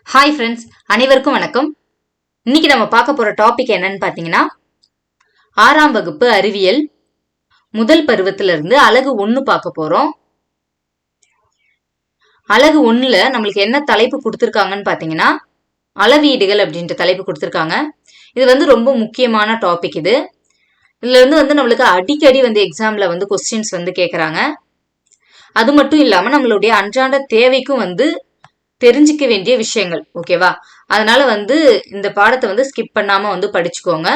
Hi friends, அனைவருக்கும் வணக்கம். இன்னைக்கு நம்ம பார்க்க போற டாபிக் என்னன்னு பார்த்தீங்கன்னா, 6ஆம் வகுப்பு அறிவியல் முதல் பருவத்துல இருந்து அலகு 1 பார்க்க போறோம். அலகு 1ல நம்மளுக்கு என்ன தலைப்பு கொடுத்துருக்காங்கன்னு பார்த்தீங்கன்னா, அளவீடுகள் அப்படின்ற தலைப்பு கொடுத்துருக்காங்க. இது ரொம்ப முக்கியமான டாபிக். இதுல இருந்து நம்மளுக்கு அடிக்கடி எக்ஸாம்ல கொஸ்டின்ஸ் கேட்கறாங்க. அது மட்டும் இல்லாம நம்மளுடைய அன்றாட தேவைக்கும் தெரிஞ்சுக்க வேண்டிய விஷயங்கள். ஓகேவா? அதனால இந்த பாடத்தை ஸ்கிப் பண்ணாம படிச்சுக்கோங்க.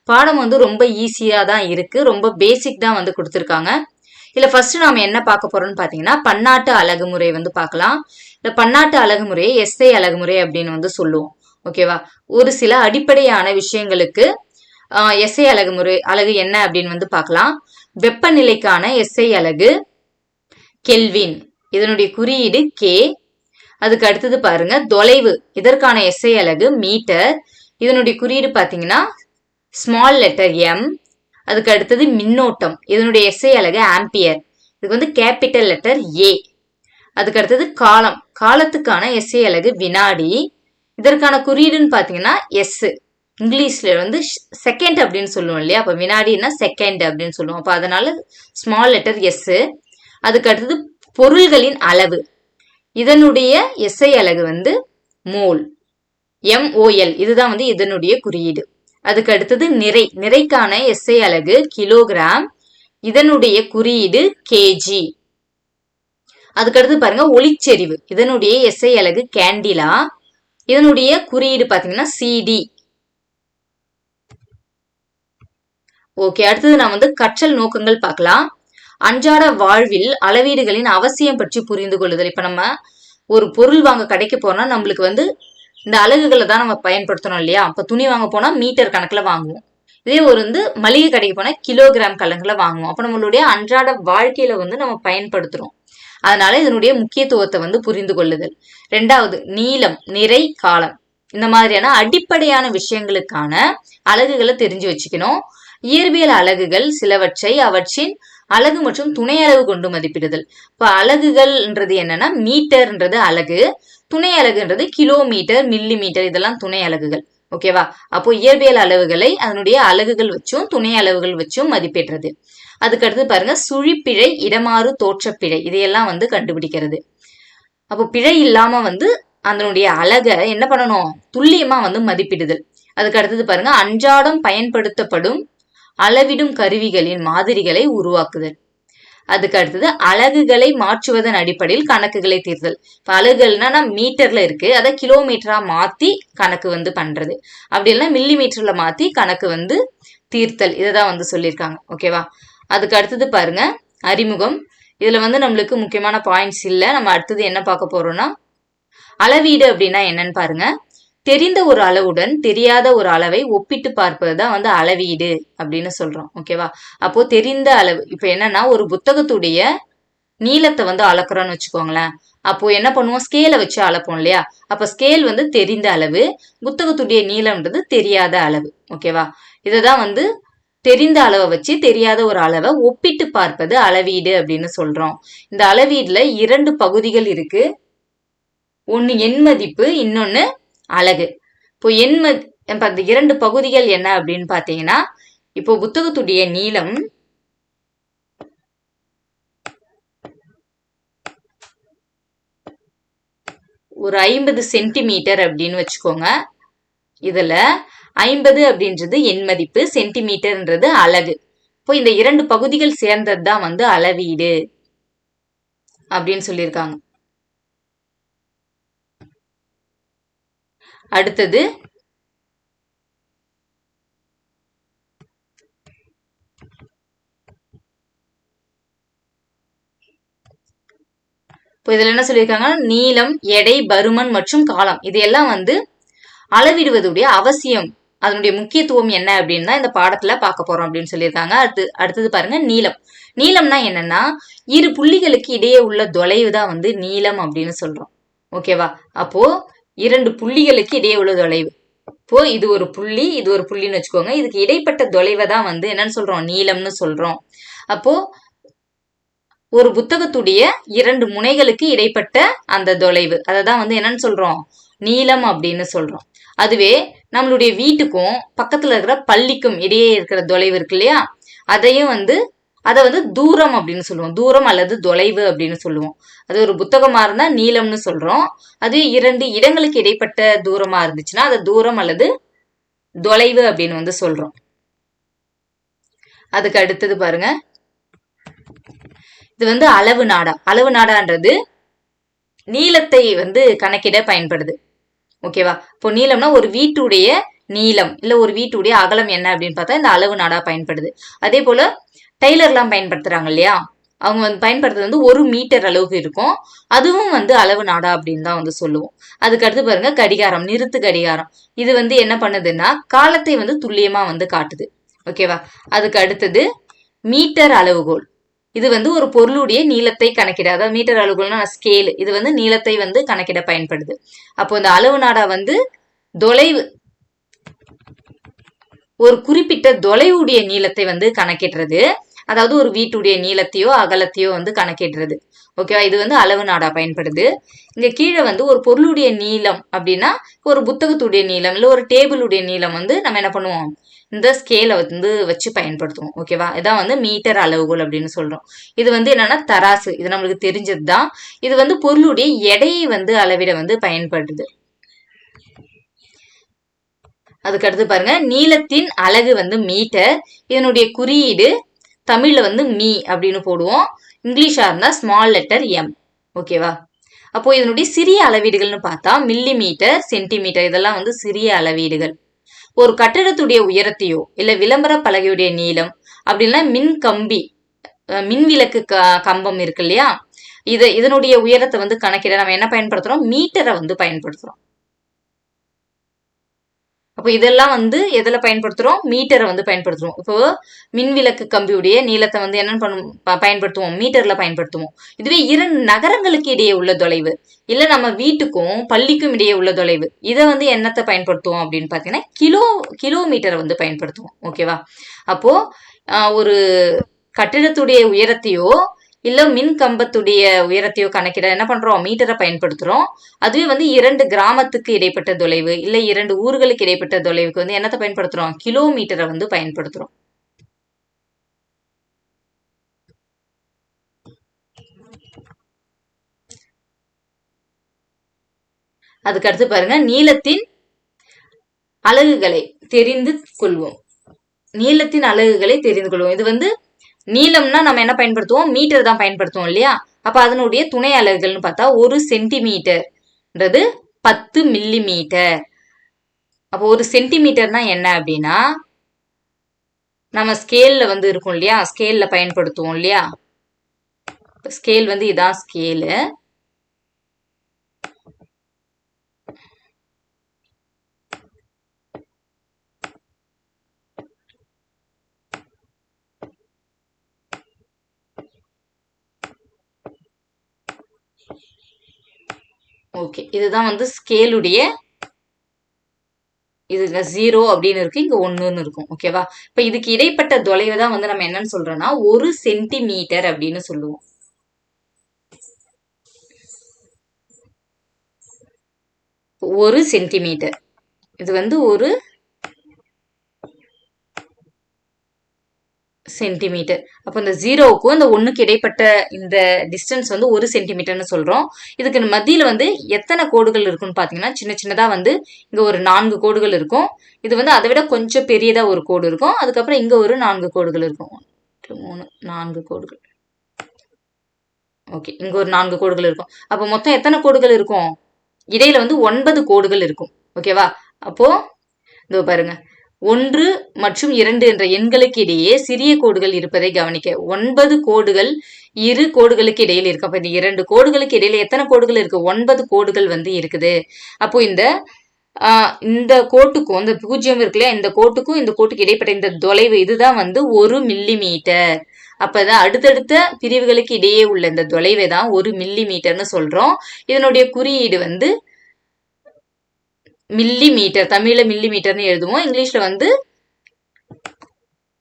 பாடம் ரொம்ப ஈஸியா தான் இருக்கு. ரொம்ப பேசிக் தான் கொடுத்துருக்காங்க. இதுல ஃபர்ஸ்ட் நாம என்ன பார்க்க போறோம்னு பாத்தீங்கன்னா, பன்னாட்டு அலகுமுறை பார்க்கலாம். இந்த பன்னாட்டு அலகுமுறையை எஸ்ஐ அலகுமுறை அப்படின்னு சொல்லுவோம். ஓகேவா? ஒரு சில அடிப்படையான விஷயங்களுக்கு எஸ்ஐ அலகு என்ன அப்படின்னு பார்க்கலாம். வெப்பநிலைக்கான எஸ்ஐ அலகு கெல்வின். இதனுடைய குறியீடு கே. அதுக்கு அடுத்தது பாருங்க, தொலைவு. இதற்கான எஸ்ஐ அலகு மீட்டர். இதனுடைய குறியீடு பாத்தீங்கன்னா ஸ்மால் லெட்டர் எம். அதுக்கு அடுத்தது மின்னோட்டம். இதனுடைய எஸ்ஐ அலகு ஆம்பியர். இதுக்கு கேபிட்டல் லெட்டர் ஏ. அதுக்கு அடுத்தது காலம். காலத்துக்கான எஸ்ஐ அலகு வினாடி. இதற்கான குறியீடுன்னு பாத்தீங்கன்னா எஸ். இங்கிலீஷ்ல செகண்ட் அப்படின்னு சொல்லுவோம் இல்லையா? அப்ப வினாடினா செகண்ட் அப்படின்னு சொல்லுவோம். அப்ப அதனால ஸ்மால் லெட்டர் எஸ். அதுக்கு அடுத்தது பொருள்களின் அளவு. இதனுடைய எஸ்ஐ அலகு மோல். MOL. இதுதான் இதனுடைய குறியீடு. அதுக்கு அடுத்தது நிறை. நிறைக்கான எஸ்ஐ அலகு கிலோகிராம். இதனுடைய குறியீடு கேஜி. அதுக்கு அடுத்து பாருங்க, ஒளிச்செறிவு. இதனுடைய எஸ்ஐ அலகு கேண்டிலா. இதனுடைய குறியீடு பாத்தீங்கன்னா சிடி. ஓகே, அடுத்தது நான் கற்றல் நோக்கங்கள் பார்க்கலாம். அன்றாட வாழ்வில் அளவீடுகளின் அவசியம் பற்றி புரிந்து கொள்ளுதல். இப்ப நம்ம ஒரு பொருள் வாங்க கடைக்கு போனா நம்மளுக்கு இந்த அலகுகளை தான் நம்ம பயன்படுத்தணும் இல்லையா? இப்ப துணி வாங்க போனா மீட்டர் கணக்குல வாங்குவோம். இதே ஒரு மளிகை கடைக்கு போனா கிலோகிராம் கணக்குல வாங்குவோம். அப்ப நம்மளுடைய அன்றாட வாழ்க்கையில நம்ம பயன்படுத்துறோம். அதனால இதனுடைய முக்கியத்துவத்தை புரிந்து கொள்ளுதல். 2வது நீளம், நிறை, காலம். இந்த மாதிரியான அடிப்படையான விஷயங்களுக்கான அலகுகளை தெரிஞ்சு வச்சுக்கணும். இயற்பியல் அலகுகள் சிலவற்றை அவற்றின் அலகு மற்றும் துணை அலகு கொண்டு மதிப்பிடுதல். இப்ப அலகுகள்ன்றது என்னன்னா, மீட்டர்ன்றது அலகு, துணை அலகுன்றது கிலோமீட்டர், மில்லி மீட்டர், இதெல்லாம் துணை அலகுகள். ஓகேவா? அப்போ இயற்பியல் அளவுகளை அதனுடைய அலகுகள் வச்சும் துணை அளவுகள் வச்சும் மதிப்பிடுறது. அதுக்கு அடுத்து பாருங்க, சுழிப்பிழை, இடமாறு தோற்றப்பிழை, இதையெல்லாம் கண்டுபிடிக்கிறது. அப்போ பிழை இல்லாம அதனுடைய அலகை என்ன பண்ணணும்? துல்லியமா மதிப்பிடுதல். அதுக்கு அடுத்தது பாருங்க, அன்றாடம் பயன்படுத்தப்படும் அளவிடும் கருவிகளின் மாதிரிகளை உருவாக்குதல். அதுக்கு அடுத்தது அலகுகளை மாற்றுவதன் அடிப்படையில் கணக்குகளை தீர்த்தல். இப்ப அலகுகள்னா மீட்டர்ல இருக்கு, அதை கிலோமீட்டரா மாத்தி கணக்கு பண்றது. அப்படி இல்லைன்னா மில்லி மீட்டர்ல மாத்தி கணக்கு தீர்த்தல். இதைதான் சொல்லியிருக்காங்க. ஓகேவா? அதுக்கு அடுத்தது பாருங்க, அறிமுகம். இதுல நம்மளுக்கு முக்கியமான பாயிண்ட்ஸ் இல்ல. நம்ம அடுத்தது என்ன பார்க்க போறோம்னா, அளவீடு அப்படின்னா என்னன்னு பாருங்க. தெரிந்த ஒரு அளவுடன் தெரியாத ஒரு அளவை ஒப்பிட்டு பார்ப்பதுதான் அளவீடு அப்படின்னு சொல்றோம். ஓகேவா? அப்போ தெரிந்த அளவு, இப்ப என்னன்னா ஒரு புத்தகத்துடைய நீளத்தை அளக்குறோம்னு வச்சுக்கோங்களேன். அப்போ என்ன பண்ணுவோம்? ஸ்கேலை வச்சு அளப்போம் இல்லையா? அப்ப ஸ்கேல் தெரிந்த அளவு, புத்தகத்துடைய நீளம்ன்றது தெரியாத அளவு. ஓகேவா? இததான் தெரிந்த அளவை வச்சு தெரியாத ஒரு அளவை ஒப்பிட்டு பார்ப்பது அளவீடு அப்படின்னு சொல்றோம். இந்த அளவீடுல 2 பகுதிகள் இருக்கு. ஒன்னு எண் மதிப்பு, இன்னொன்னு அலகு. இப்போ அந்த 2 பகுதிகள் என்ன அப்படின்னு பாத்தீங்கன்னா, இப்போ புத்தகத்துடைய நீளம் ஒரு 50 சென்டிமீட்டர் அப்படின்னு வச்சுக்கோங்க. இதுல 50 அப்படின்றது எண் மதிப்பு, சென்டிமீட்டர்ன்றது அலகு. இப்போ இந்த 2 பகுதிகள் சேர்ந்ததுதான் அளவீடு அப்படின்னு சொல்லியிருக்காங்க. அடுத்தது இப்போ இதுல என்ன சொல்லியிருக்காங்க? நீளம், எடை, பருமன் மற்றும் காலம், இதையெல்லாம் அளவிடுவதுடைய அவசியம், அதனுடைய முக்கியத்துவம் என்ன அப்படின்னு தான் இந்த பாடத்துல பார்க்க போறோம் அப்படின்னு சொல்லியிருக்காங்க. அடுத்தது பாருங்க, நீளம். நீளம்னா என்னன்னா, 2 புள்ளிகளுக்கு இடையே உள்ள தொலைவு தான் நீளம் அப்படின்னு சொல்றோம். ஓகேவா? அப்போ 2 புள்ளிகளுக்கு இடையே உள்ள தொலைவு. இப்போ இது ஒரு புள்ளி, இது ஒரு புள்ளின்னு வச்சுக்கோங்க. இதுக்கு இடைப்பட்ட தொலைவை தான் என்னன்னு சொல்றோம்? நீளம்னு சொல்றோம். அப்போ ஒரு புத்தகத்துடைய 2 முனைகளுக்கு இடைப்பட்ட அந்த தொலைவு, அததான் என்னன்னு சொல்றோம்? நீளம் அப்படின்னு சொல்றோம். அதுவே நம்மளுடைய வீட்டுக்கும் பக்கத்துல இருக்கிற பள்ளிக்கும் இடையே இருக்கிற தொலைவு இருக்கு இல்லையா, அதையும் வந்து அதை வந்து தூரம் அப்படின்னு சொல்லுவோம். தூரம் அல்லது தொலைவு அப்படின்னு சொல்லுவோம். அது ஒரு புத்தகமா இருந்தா நீளம்னு சொல்றோம். அது 2 இடங்களுக்கு இடைப்பட்ட தூரமா இருந்துச்சுன்னா அது தூரம் அல்லது தொலைவு அப்படின்னு வந்து சொல்றோம். அதுக்கு அடுத்தது பாருங்க, இது வந்து அளவு நாடா. அளவு நாடான்றது நீளத்தை வந்து கணக்கிட பயன்படுது. ஓகேவா? இப்போ நீளம்னா ஒரு வீட்டுடைய நீளம் இல்ல ஒரு வீட்டுடைய அகலம் என்ன அப்படின்னு பார்த்தா இந்த அளவு நாடா பயன்படுது. அதே போல டெய்லர்லாம் பயன்படுத்துறாங்க இல்லையா, அவங்க வந்து பயன்படுத்துறது வந்து 1 மீட்டர் அளவுக்கு இருக்கும். அதுவும் வந்து அளவு நாடா அப்படின்னு தான் வந்து சொல்லுவோம். அதுக்கு அடுத்து பாருங்க கடிகாரம், நிறுத்து கடிகாரம். இது வந்து என்ன பண்ணுதுன்னா காலத்தை வந்து துல்லியமா வந்து காட்டுது. ஓகேவா? அதுக்கு அடுத்தது மீட்டர் அளவுகோல். இது வந்து ஒரு பொருளுடைய நீளத்தை கணக்கிட, அதாவது மீட்டர் அளவுகோல்னா ஸ்கேல், இது வந்து நீளத்தை வந்து கணக்கிட பயன்படுது. அப்போ இந்த அளவு நாடா வந்து தொலைவு, ஒரு குறிப்பிட்ட தொலைவுடைய நீளத்தை வந்து கணக்கிடுறது. அதாவது ஒரு வீட்டுடைய நீளத்தையோ அகலத்தையோ வந்து கணக்கிடுறது. ஓகேவா? இது வந்து அளவு நாடா பயன்படுது. இங்க கீழே வந்து ஒரு பொருளுடைய நீளம் அப்படின்னா ஒரு புத்தகத்துடைய நீளம் இல்ல ஒரு டேபிளுடைய நீளம் வந்து நம்ம என்ன பண்ணுவோம், இந்த ஸ்கேலை வந்து வச்சு பயன்படுத்துவோம். ஓகேவா? இதான் வந்து மீட்டர் அளவுகோல் அப்படின்னு சொல்றோம். இது வந்து என்னன்னா தராசு, இது நம்மளுக்கு தெரிஞ்சது தான். இது வந்து பொருளுடைய எடையை வந்து அளவிட வந்து பயன்படுது. அதுக்கு அடுத்து பாருங்க, நீளத்தின் அலகு வந்து மீட்டர். இதனுடைய குறியீடு தமிழ்ல வந்து மீ அப்படின்னு போடுவோம். இங்கிலீஷா இருந்தா ஸ்மால் லெட்டர் எம். ஓகேவா? அப்போ இதனுடைய சிறிய அளவீடுகள்னு பார்த்தா மில்லி மீட்டர், சென்டிமீட்டர், இதெல்லாம் வந்து சிறிய அளவீடுகள். ஒரு கட்டிடத்துடைய உயரத்தையோ இல்ல விளம்பர பலகையுடைய நீளம் அப்படின்னா மின் கம்பி, மின் விளக்கு கம்பம் இருக்கு இல்லையா, இதனுடைய உயரத்தை வந்து கணக்கிட நம்ம என்ன பயன்படுத்துறோம், மீட்டரை வந்து பயன்படுத்துறோம். அப்போ இதெல்லாம் வந்து எதில் பயன்படுத்துறோம், மீட்டரை வந்து பயன்படுத்துறோம். இப்போ மின்விளக்கு கம்பியுடைய நீளத்தை வந்து என்ன பயன்படுத்துவோம், மீட்டர்ல பயன்படுத்துவோம். இதுவே 2 நகரங்களுக்கு இடையே உள்ள தொலைவு இல்ல நம்ம வீட்டுக்கும் பள்ளிக்கும் இடையே உள்ள தொலைவு, இதை வந்து என்னத்தை பயன்படுத்துவோம் அப்படின்னு பாத்தீங்கன்னா கிலோமீட்டரை வந்து பயன்படுத்துவோம். ஓகேவா? அப்போ ஒரு கட்டிடத்துடைய உயரத்தையோ இல்ல மின் கம்பத்துடைய உயரத்தையோ கணக்கிட என்ன பண்றோம், மீட்டரை பயன்படுத்துறோம். அதுவே வந்து 2 கிராமத்துக்கு இடைப்பட்ட தொலைவு இல்ல 2 ஊர்களுக்கு இடைப்பட்ட தொலைவுக்கு வந்து என்னத்தை பயன்படுத்துறோம், கிலோமீட்டரை வந்து பயன்படுத்துறோம். அதுக்கு அடுத்து பாருங்க, நீளத்தின் அலகுகளை தெரிந்து கொள்வோம். நீளத்தின் அலகுகளை தெரிந்து கொள்வோம். இது வந்து நீளம்னா நம்ம என்ன பயன்படுத்துவோம், மீட்டர் தான் பயன்படுத்துவோம் இல்லையா. அப்ப அதனுடைய துணை அலகுகள்னு பார்த்தா 1 சென்டிமீட்டர்ன்றது 10 மில்லி மீட்டர். அப்போ 1 சென்டிமீட்டர்னா என்ன அப்படின்னா நம்ம ஸ்கேல்ல வந்து இருக்கும் இல்லையா, ஸ்கேல்ல பயன்படுத்துவோம் இல்லையா. ஸ்கேல் வந்து இதான் ஸ்கேலு. ஓகே, இதுதான் வந்து ஸ்கேலுடைய, இதுங்க 0 அப்படின்னு இருக்கு, இங்க 1ன்னு இருக்கும். ஓகேவா? இப்ப இதுக்கு இடைப்பட்ட தொலைவை தான் வந்து நம்ம என்னன்னு சொல்றோம்னா 1 சென்டிமீட்டர் அப்படின்னு சொல்லுவோம். 1 சென்டிமீட்டர் இது வந்து 1 சென்டிமீட்டர். அப்போ இந்த 0க்கும் இந்த 1க்கு இடைப்பட்ட இந்த டிஸ்டன்ஸ் வந்து 1 சென்டிமீட்டர்னு சொல்றோம். இதுக்கு மத்தியில வந்து எத்தனை கோடுகள் இருக்குன்னு பாத்தீங்கன்னா சின்ன சின்னதா வந்து இங்க ஒரு 4 கோடுகள் இருக்கும். இது வந்து அதை விட கொஞ்சம் பெரியதா ஒரு கோடு இருக்கும். அதுக்கப்புறம் இங்க ஒரு 4 கோடுகள் இருக்கும். 3 4 கோடுகள். ஓகே, இங்க ஒரு 4 கோடுகள் இருக்கும். அப்போ மொத்தம் எத்தனை கோடுகள் இருக்கும், இடையில வந்து 9 கோடுகள் இருக்கும். ஓகேவா? அப்போ இதோ பாருங்க, 1 மற்றும் 2 என்ற எண்களுக்கு இடையே சிறிய கோடுகள் இருப்பதை கவனிக்க. 9 கோடுகள் 2 கோடுகளுக்கு இடையில் இருக்கு. அப்ப இந்த 2 கோடுகளுக்கு இடையில எத்தனை கோடுகள் இருக்கு, 9 கோடுகள் வந்து இருக்குது. அப்போ இந்த கோட்டுக்கும் இந்த 0 இருக்கு இல்லையா, இந்த கோட்டுக்கும் இந்த கோட்டுக்கு இடைப்பட்ட இந்த தொலைவு இதுதான் வந்து 1 மில்லி மீட்டர். அப்பதான் அடுத்தடுத்த பிரிவுகளுக்கு இடையே உள்ள இந்த தொலைவை தான் 1 மில்லி மீட்டர்னு சொல்றோம். இதனுடைய குறியீடு வந்து மில்லி மீட்டர். தமிழ்ல மில்லி மீட்டர்னு எழுதுவோம், இங்கிலீஷ்ல வந்து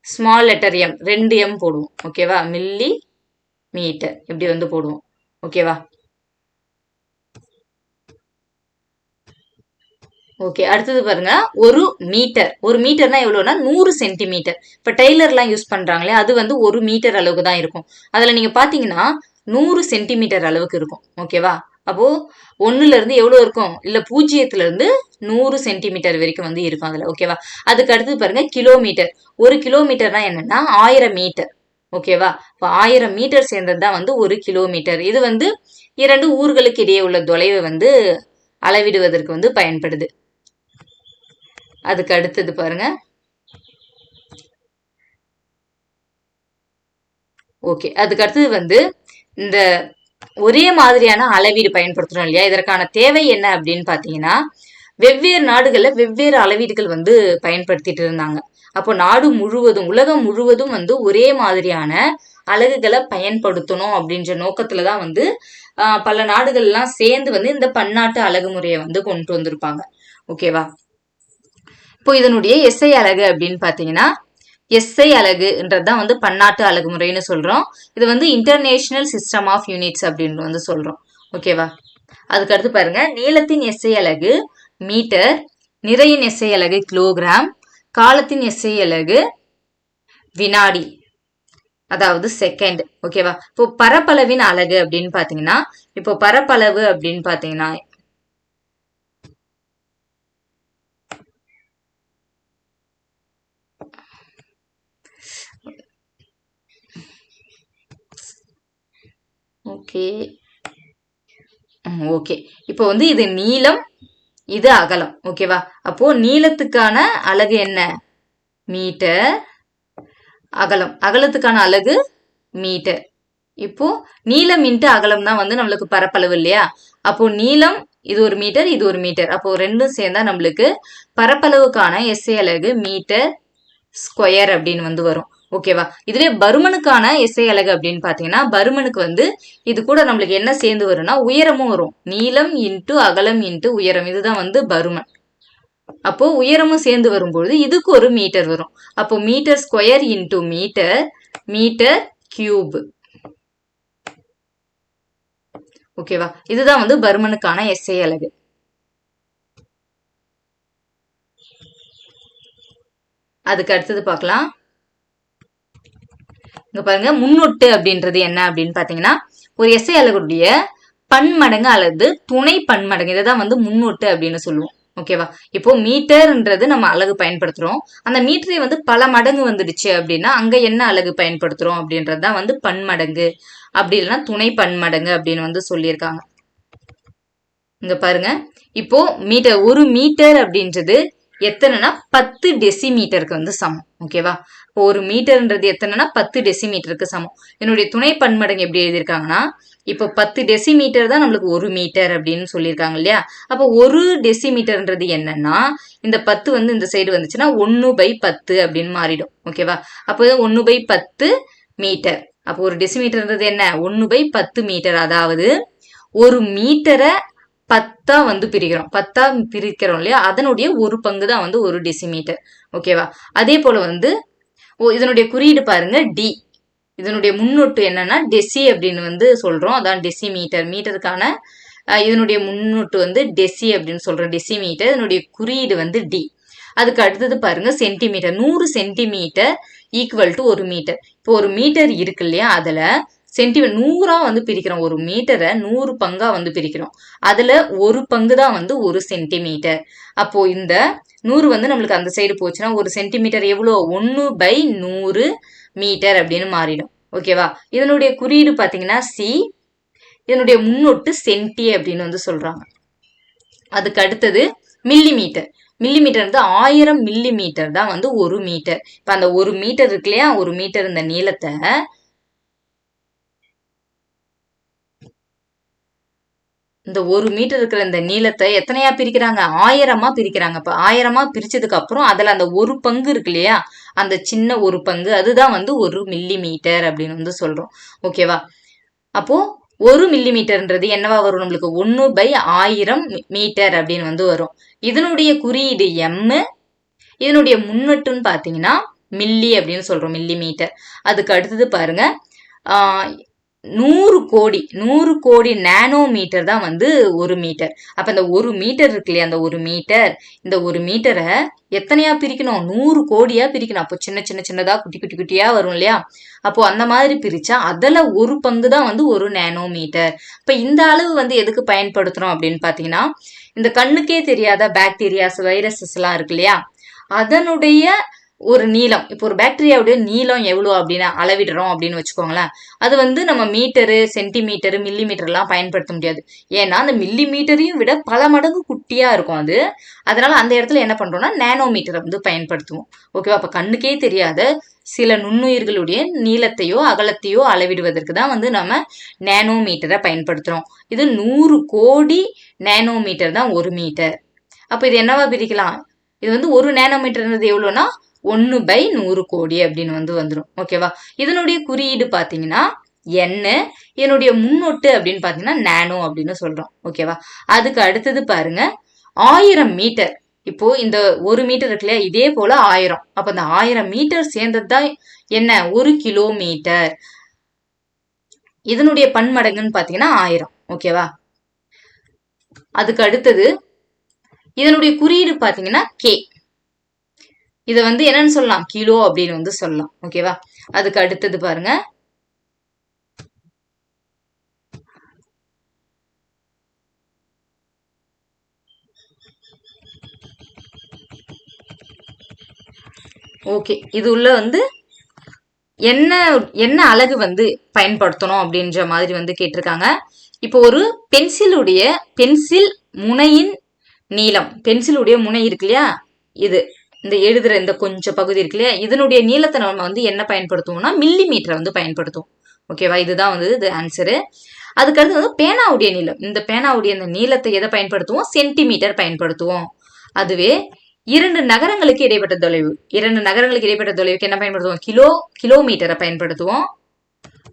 ஸ்மால் லெட்டர் எம், 2 எம் போடுவோம். ஓகேவா? மில்லி மீட்டர் இப்படி வந்து போடுவோம். ஓகேவா? ஓகே, அடுத்தது பாருங்க, ஒரு மீட்டர். ஒரு மீட்டர்னா எவ்வளோனா 100 சென்டிமீட்டர். இப்போ டெய்லர்லாம் யூஸ் பண்றாங்களே அது வந்து ஒரு மீட்டர் அளவுக்கு தான் இருக்கும். அதில் நீங்க பார்த்தீங்கன்னா 100 சென்டிமீட்டர் அளவுக்கு இருக்கும். ஓகேவா? அப்போ ஒன்னுல இருந்து எவ்வளோ இருக்கும்? இல்ல 0ல இருந்து 100 சென்டிமீட்டர் வரைக்கும் வந்து இருக்கும் அதுல. ஓகேவா? அதுக்கு அடுத்து பாருங்க கிலோமீட்டர். ஒரு கிலோமீட்டர்னா என்னன்னா 1000 மீட்டர். ஓகேவா? இப்போ 1000 மீட்டர் சேர்ந்தது தான் வந்து ஒரு கிலோமீட்டர். இது வந்து 2 ஊர்களுக்கு இடையே உள்ள தொலைவை வந்து அளவிடுவதற்கு வந்து பயன்படுது. அதுக்கு அடுத்தது பாருங்க. ஓகே, அதுக்கு அடுத்தது வந்து இந்த ஒரே மாதிரியான அளவீடு பயன்படுத்துறோம் இல்லையா? இதற்கான தேவை என்ன அப்படின்னு பாத்தீங்கன்னா, வெவ்வேறு நாடுகள்ல வெவ்வேறு அளவீடுகள் வந்து பயன்படுத்திட்டு இருந்தாங்க. அப்போ நாடு முழுவதும், உலகம் முழுவதும் வந்து ஒரே மாதிரியான அலகுகளை பயன்படுத்தணும் அப்படின்ற நோக்கத்துலதான் வந்து பல நாடுகள்லாம் சேர்ந்து வந்து இந்த பன்னாட்டு அலகு முறையை வந்து கொண்டு வந்திருப்பாங்க. ஓகேவா? இப்போ இதனுடைய எஸ்ஐ அலகு அப்படின்னு பாத்தீங்கன்னா, எஸ்ஐ அலகுன்றதுதான் வந்து பன்னாட்டு அலகு முறைன்னு சொல்றோம். இது வந்து இன்டர்நேஷனல் சிஸ்டம் ஆஃப் யூனிட்ஸ் அப்படின்னு வந்து சொல்றோம். ஓகேவா? அதுக்கு அடுத்து பாருங்க, நீளத்தின் எஸ்ஐ அலகு மீட்டர், நிறையின் எஸ்ஐ அலகு கிலோகிராம், காலத்தின் எஸ்ஐ அலகு வினாடி, அதாவது செகண்ட். ஓகேவா? இப்போ பரப்பளவின் அலகு அப்படின்னு பாத்தீங்கன்னா, இப்போ பரப்பளவு அப்படின்னு பாத்தீங்கன்னா ஓகே ஓகே இப்போ வந்து இது நீளம், இது அகலம். ஓகேவா? அப்போ நீளத்துக்கான அலகு என்ன? மீட்டர். அகலத்துக்கான அலகு மீட்டர். இப்போ நீளம் இன்ட்டு அகலம் தான் வந்து நம்மளுக்கு பரப்பளவு இல்லையா? அப்போ நீளம் இது ஒரு மீட்டர், இது ஒரு மீட்டர். அப்போ ரெண்டும் சேர்ந்தா நம்மளுக்கு பரப்பளவுக்கான எஸ்ஐ அலகு மீட்டர் ஸ்கொயர் அப்படின்னு வந்து வரும். ஓகேவா? இதுவே பருமனுக்கான எஸ்ஐ அலகு அப்படின்னு பாத்தீங்கன்னா, பருமனுக்கு வந்து இது கூட நம்மளுக்கு என்ன சேர்ந்து வரும்னா உயரமும் வரும். நீளம் இன்ட்டு அகலம் இன்ட்டு உயரம், இதுதான் வந்து பருமன். அப்போ உயரமும் சேர்ந்து வரும்பொழுது இதுக்கு ஒரு மீட்டர் வரும். அப்போ metre square into metre, metre cube. ஓகேவா? இதுதான் வந்து பருமனுக்கான எஸ்ஐ அலகு. அதுக்கு அடுத்தது பார்க்கலாம். இங்க பாருங்க, முன்னொட்டு அப்படின்றது என்ன அப்படின்னு பாத்தீங்கன்னா, ஒரு எஸ்ஐ அலகுடைய பன்மடங்கு அல்லது துணை பன்மடங்கு, இதைதான் வந்து முன்னொட்டு அப்படின்னு சொல்லுவோம். ஓகேவா? இப்போ மீட்டர்ன்றது நம்ம அலகு பயன்படுத்துறோம். அந்த மீட்டரே வந்து பல மடங்கு வந்துடுச்சு அப்படின்னா அங்க என்ன அலகு பயன்படுத்துறோம் அப்படின்றதுதான் வந்து பன்மடங்கு, அப்படி இல்லைன்னா துணை பன்மடங்கு அப்படின்னு வந்து சொல்லியிருக்காங்க. இங்க பாருங்க, இப்போ மீட்டர், ஒரு மீட்டர் அப்படின்றது எத்தனைனா 10 டெசிமீட்டருக்கு வந்து சமம். ஓகேவா? இப்போ ஒரு மீட்டர்ன்றது எத்தனைனா 10 டெசிமீட்டருக்கு சமம். என்னுடைய துணை பன்மடங்கு எப்படி எழுதியிருக்காங்கன்னா, இப்போ 10 டெசிமீட்டர் தான் நம்மளுக்கு ஒரு மீட்டர் அப்படின்னு சொல்லியிருக்காங்க இல்லையா? அப்போ ஒரு டெசிமீட்டர்ன்றது என்னன்னா, இந்த 10 வந்து இந்த சைடு வந்துச்சுன்னா 1/10 அப்படின்னு மாறிடும். ஓகேவா? அப்போ 1/10 மீட்டர். அப்போ ஒரு டெசிமீட்டர்ன்றது என்ன? 1/10 மீட்டர். அதாவது ஒரு மீட்டரை 10 வந்து பிரிக்கிறோம். 10 பிரிக்கிறோம் இல்லையா? அதனுடைய ஒரு பங்கு தான் வந்து ஒரு டெசிமீட்டர். ஓகேவா? அதே போல வந்து இதனுடைய குறியீடு பாருங்க, டி. இதனுடைய முன்னொட்டு என்னன்னா டெசி அப்படின்னு வந்து சொல்றோம். அதான் டெசிமீட்டர். மீட்டருக்கான இதனுடைய முன்னொட்டு வந்து டெசி அப்படின்னு சொல்றோம். டெசிமீட்டர். இதனுடைய குறியீடு வந்து டி. அதுக்கு அடுத்தது பாருங்க, சென்டிமீட்டர். 100 சென்டிமீட்டர் ஈக்குவல் டு ஒரு மீட்டர். இப்போ ஒரு மீட்டர் இருக்கு இல்லையா? அதுல சென்டிமீட்டர் 100 வந்து பிரிக்கிறோம். ஒரு மீட்டரை 100 பங்கா வந்து பிரிக்கிறோம். அதுல ஒரு பங்கு தான் வந்து ஒரு சென்டிமீட்டர். அப்போ இந்த 100 வந்து நம்மளுக்கு அந்த சைடு போச்சுன்னா ஒரு சென்டிமீட்டர் எவ்வளோ? 1/100 மீட்டர் அப்படின்னு மாறிடும். ஓகேவா? இதனுடைய குறியீடு பாத்தீங்கன்னா சி. இதனுடைய முன்னொட்டு சென்டி அப்படின்னு வந்து சொல்றாங்க. அதுக்கு அடுத்தது மில்லிமீட்டர். மில்லிமீட்டர் வந்து 1000 மில்லிமீட்டர் தான் வந்து ஒரு மீட்டர். இப்ப அந்த ஒரு மீட்டர் இருக்கு இல்லையா? ஒரு மீட்டர் இந்த நீளத்தை இந்த ஒரு மீட்டர் இருக்கிற இந்த நீளத்தை எத்தனையா பிரிக்கிறாங்க? 1000 பிரிக்கிறாங்க. இப்ப 1000 பிரிச்சதுக்கு அப்புறம் அதுல அந்த ஒரு பங்கு இருக்கு இல்லையா? அந்த சின்ன ஒரு பங்கு, அதுதான் வந்து ஒரு மில்லி மீட்டர் அப்படின்னு வந்து சொல்றோம். ஓகேவா? அப்போ ஒரு மில்லி மீட்டர்ன்றது என்னவா வரும் நம்மளுக்கு? 1/1000 மீட்டர் அப்படின்னு வந்து வரும். இதனுடைய குறியீடு எம். இதனுடைய முன்னொட்டுன்னு பாத்தீங்கன்னா மில்லி அப்படின்னு சொல்றோம். Millimetre. அதுக்கு அடுத்தது பாருங்க, 100 கோடி நானோமீட்டர் தான் வந்து 1 மீட்டர். அப்ப இந்த 1 மீட்டர் இருக்கு இல்லையா, அந்த 1 மீட்டர், இந்த 1 மீட்டரை எத்தனையா பிரிக்கணும்? 100 கோடியா பிரிக்கணும். அப்போ சின்ன சின்ன சின்னதா குட்டி குட்டி குட்டியா வரும் இல்லையா? அப்போ அந்த மாதிரி பிரிச்சா அதுல ஒரு பங்கு தான் வந்து 1 நானோமீட்டர். இப்ப இந்த அளவு வந்து எதுக்கு பயன்படுத்துறோம் அப்படின்னு பாத்தீங்கன்னா, இந்த கண்ணுக்கே தெரியாத பாக்டீரியாஸ், வைரஸஸ் எல்லாம் இருக்கு இல்லையா, அதனுடைய ஒரு நீளம், இப்போ ஒரு பாக்டீரியாவுடைய நீளம் எவ்வளோ அப்படின்னு அளவிடுறோம் அப்படின்னு வச்சுக்கோங்களேன். அது வந்து நம்ம மீட்டரு, சென்டிமீட்டரு, மில்லி மீட்டர் எல்லாம் பயன்படுத்த முடியாது. ஏன்னா அந்த மில்லி மீட்டரையும் விட பல மடங்கு குட்டியா இருக்கும் அது. அதனால அந்த இடத்துல என்ன பண்றோம்னா நானோமீட்டரை வந்து பயன்படுத்துவோம். ஓகேவா? அப்ப கண்ணுக்கே தெரியாத சில நுண்ணுயிர்களுடைய நீளத்தையோ அகலத்தையோ அளவிடுவதற்கு தான் வந்து நம்ம நானோமீட்டரை பயன்படுத்துறோம். இது 100 கோடி நானோமீட்டர் தான் 1 மீட்டர். அப்ப இது என்னவா பிரிக்கலாம்? இது வந்து 1 நானோமீட்டர்ன்றது எவ்வளோனா 1/100 கோடி அப்படின்னு வந்து வந்துடும். ஓகேவா? இதனுடைய குறியீடு பாத்தீங்கன்னா என்ன, என்னுடைய முன்னொட்டு அப்படின்னு பாத்தீங்கன்னா நானோ அப்படின்னு சொல்றோம். ஓகேவா? அதுக்கு அடுத்தது பாருங்க 1000 மீட்டர். இப்போ இந்த 1 மீட்டர் இருக்கு இல்லையா, இதே போல 1000. அப்ப இந்த 1000 மீட்டர் சேர்ந்தது தான் என்ன, 1 கிலோமீட்டர். இதனுடைய பன்மடங்குன்னு பாத்தீங்கன்னா 1000. ஓகேவா? அதுக்கு அடுத்தது இதனுடைய குறியீடு பாத்தீங்கன்னா கே. இத வந்து என்னன்னு சொல்லலாம், கிலோ அப்படின்னு வந்து சொல்லலாம். ஓகேவா? அதுக்கு அடுத்தது பாருங்க ஓகே, இது உள்ள வந்து என்ன என்ன அலகு வந்து பயன்படுத்தணும் அப்படின்ற மாதிரி வந்து கேட்டிருக்காங்க. இப்போ ஒரு பென்சில் முனையின் நீளம், பென்சிலுடைய முனை இருக்கு இல்லையா, இது இந்த எழுதுற இந்த கொஞ்சம் பகுதி இருக்கு இல்லையா, இதனுடைய நீளத்தை நம்ம வந்து என்ன பயன்படுத்துவோம்னா மில்லி மீட்டரை வந்து பயன்படுத்துவோம். ஓகேவா? இதுதான் வந்து இது ஆன்சரு. அதுக்கடுத்து வந்து பேனாவுடைய நீளம், இந்த பேனாவுடைய இந்த நீளத்தை எதை பயன்படுத்துவோம்? சென்டிமீட்டர் பயன்படுத்துவோம். அதுவே 2 நகரங்களுக்கு இடைப்பட்ட தொலைவுக்கு என்ன பயன்படுத்துவோம்? கிலோமீட்டரை பயன்படுத்துவோம்.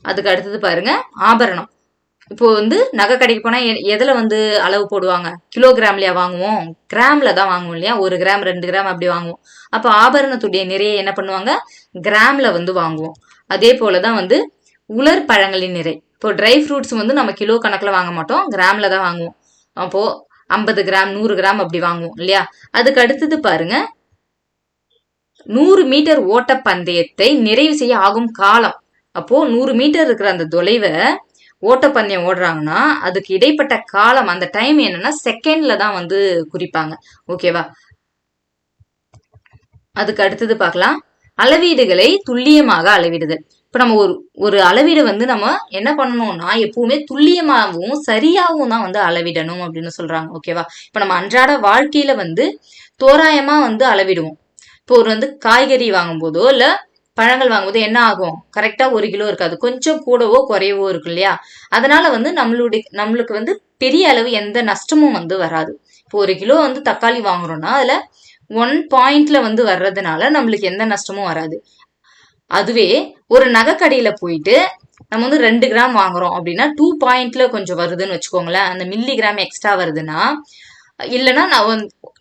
அதுக்கு அடுத்தது பாருங்க ஆபரணம். இப்போ வந்து நகை கடைக்கு போனா எதுல வந்து அளவு போடுவாங்க? கிலோகிராம்லயா வாங்குவோம்? கிராம்ல தான் வாங்குவோம் இல்லையா? 1 கிராம் 2 கிராம் அப்படி வாங்குவோம். அப்ப ஆபரணத்துடைய நிறைய என்ன பண்ணுவாங்க? கிராம்ல வந்து வாங்குவோம். அதே போலதான் வந்து உலர் பழங்களின் நிறை. இப்போ ட்ரை ஃப்ரூட்ஸ் வந்து நம்ம கிலோ கணக்குல வாங்க மாட்டோம், கிராம்ல தான் வாங்குவோம். அப்போ 50 கிராம் 100 கிராம் அப்படி வாங்குவோம் இல்லையா? அதுக்கு அடுத்தது பாருங்க 100 மீட்டர் ஓட்ட பந்தயத்தை நிறைவு செய்ய ஆகும் காலம். அப்போ 100 மீட்டர் இருக்கிற அந்த தொலைவை ஓட்டப்பந்தயம் ஓடுறாங்கன்னா அதுக்கு இடைப்பட்ட காலம், அந்த டைம் என்னன்னா செகண்ட்ல தான் வந்து குறிப்பாங்க. ஓகேவா? அதுக்கு அடுத்தது பார்க்கலாம் அளவீடுகளை துல்லியமாக அளவிடுதல். இப்ப நம்ம ஒரு அளவீடு வந்து நம்ம என்ன பண்ணணும்னா எப்பவுமே துல்லியமாகவும் சரியாகவும் தான் வந்து அளவிடணும் அப்படின்னு சொல்றாங்க. ஓகேவா? இப்ப நம்ம அன்றாட வாழ்க்கையில வந்து தோராயமா வந்து அளவிடுவோம். இப்போ ஒரு வந்து காய்கறி வாங்கும் போதோ இல்ல பழங்கள் வாங்கும்போது என்ன ஆகும்? கரெக்டா 1 கிலோ இருக்காது, கொஞ்சம் கூடவோ குறையவோ இருக்கு இல்லையா? அதனால வந்து நம்மளுக்கு வந்து பெரிய அளவு எந்த நஷ்டமும் வந்து வராது. இப்போ 1 கிலோ வந்து தக்காளி வாங்குறோம்னா அதுல 1 பாயிண்ட்ல வந்து வர்றதுனால நம்மளுக்கு எந்த நஷ்டமும் வராது. அதுவே ஒரு நகைக்கடையில போயிட்டு நம்ம வந்து 2 கிராம் வாங்குறோம் அப்படின்னா 2 பாயிண்ட்ல கொஞ்சம் வருதுன்னு வச்சுக்கோங்களேன், அந்த மில்லி கிராம் எக்ஸ்ட்ரா வருதுன்னா, இல்லைன்னா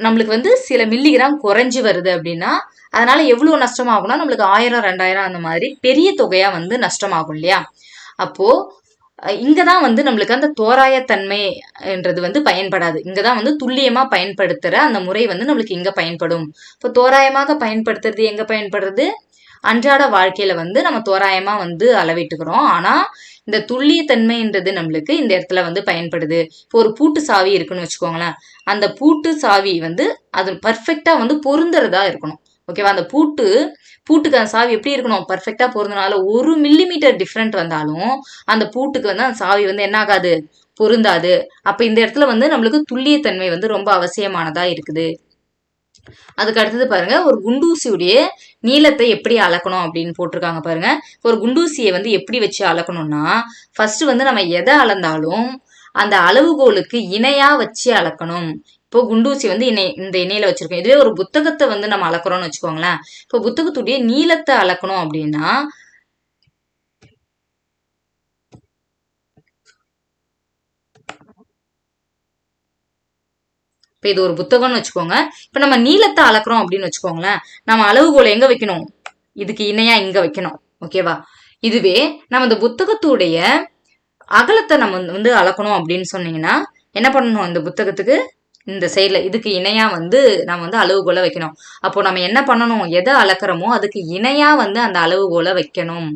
நம்மளுக்கு வந்து சில மில்லிகிராம் குறைஞ்சி வருது அப்படின்னா அதனால எவ்வளவு நஷ்டமாகும்னா நம்மளுக்கு 1000 2000 அந்த மாதிரி பெரிய தொகையா வந்து நஷ்டமாகும் இல்லையா? அப்போ இங்கதான் வந்து நம்மளுக்கு அந்த தோராயத்தன்மை என்றது வந்து பயன்படாது. இங்கதான் வந்து துல்லியமா பயன்படுத்துற அந்த முறை வந்து நம்மளுக்கு இங்க பயன்படும். இப்போ தோராயமாக பயன்படுத்துறது எங்க பயன்படுறது? அன்றாட வாழ்க்கையில வந்து நம்ம தோராயமா வந்து அளவிட்டுக்கிறோம். ஆனா இந்த துல்லியத்தன்மைன்றது நம்மளுக்கு இந்த இடத்துல வந்து பயன்படுது. இப்போ ஒரு பூட்டு சாவி இருக்குன்னு வச்சுக்கோங்களேன், அந்த பூட்டு சாவி வந்து அது பர்ஃபெக்டா வந்து பொருந்துறதா இருக்கணும். ஓகேவா? அந்த பூட்டுக்கு அந்த சாவி எப்படி இருக்கணும்? பர்ஃபெக்டா பொருந்தினால 1 மில்லிமீட்டர் டிஃப்ரெண்ட் வந்தாலும் அந்த பூட்டுக்கு வந்து அந்த சாவி வந்து என்ன ஆகாது? பொருந்தாது. அப்ப இந்த இடத்துல வந்து நம்மளுக்கு துல்லியத்தன்மை வந்து ரொம்ப அவசியமானதா இருக்குது. அதுக்கு அடுத்தது பாருங்க ஒரு குண்டூசியுடைய நீளத்தை எப்படி அளக்கணும் அப்படின்னு போட்டிருக்காங்க பாருங்க. ஒரு குண்டூசியை வந்து எப்படி வச்சு அளக்கணும்னா ஃபர்ஸ்ட் வந்து நம்ம எதை அளந்தாலும் அந்த அளவுகோலுக்கு இணையா வச்சு அளக்கணும். இப்போ குண்டூசி வந்து இந்த இணையில வச்சிருக்கோம். இதுவே ஒரு புத்தகத்தை வந்து நம்ம அளக்குறோம்னு வச்சுக்கோங்களேன். இப்போ புத்தகத்துடைய நீளத்தை அளக்கணும் அப்படின்னா இப்ப இது ஒரு புத்தகம்னு வச்சுக்கோங்க. இப்ப நம்ம நீளத்தை அளக்குறோம் அப்படின்னு வச்சுக்கோங்களேன், நம்ம அளவுகோலை எங்க வைக்கணும்? இதுக்கு இணையா இங்க வைக்கணும். ஓகேவா? இதுவே நம்ம இந்த புத்தகத்துடைய அகலத்தை நம்ம வந்து அளக்கணும் அப்படின்னு சொன்னீங்கன்னா என்ன பண்ணணும், இந்த புத்தகத்துக்கு இந்த சைட்ல இதுக்கு இணையா வந்து நம்ம வந்து அளவுகோலை வைக்கணும். அப்போ நம்ம என்ன பண்ணணும், எதை அளக்குறோமோ அதுக்கு இணையா வந்து அந்த அளவுகோலை வைக்கணும்.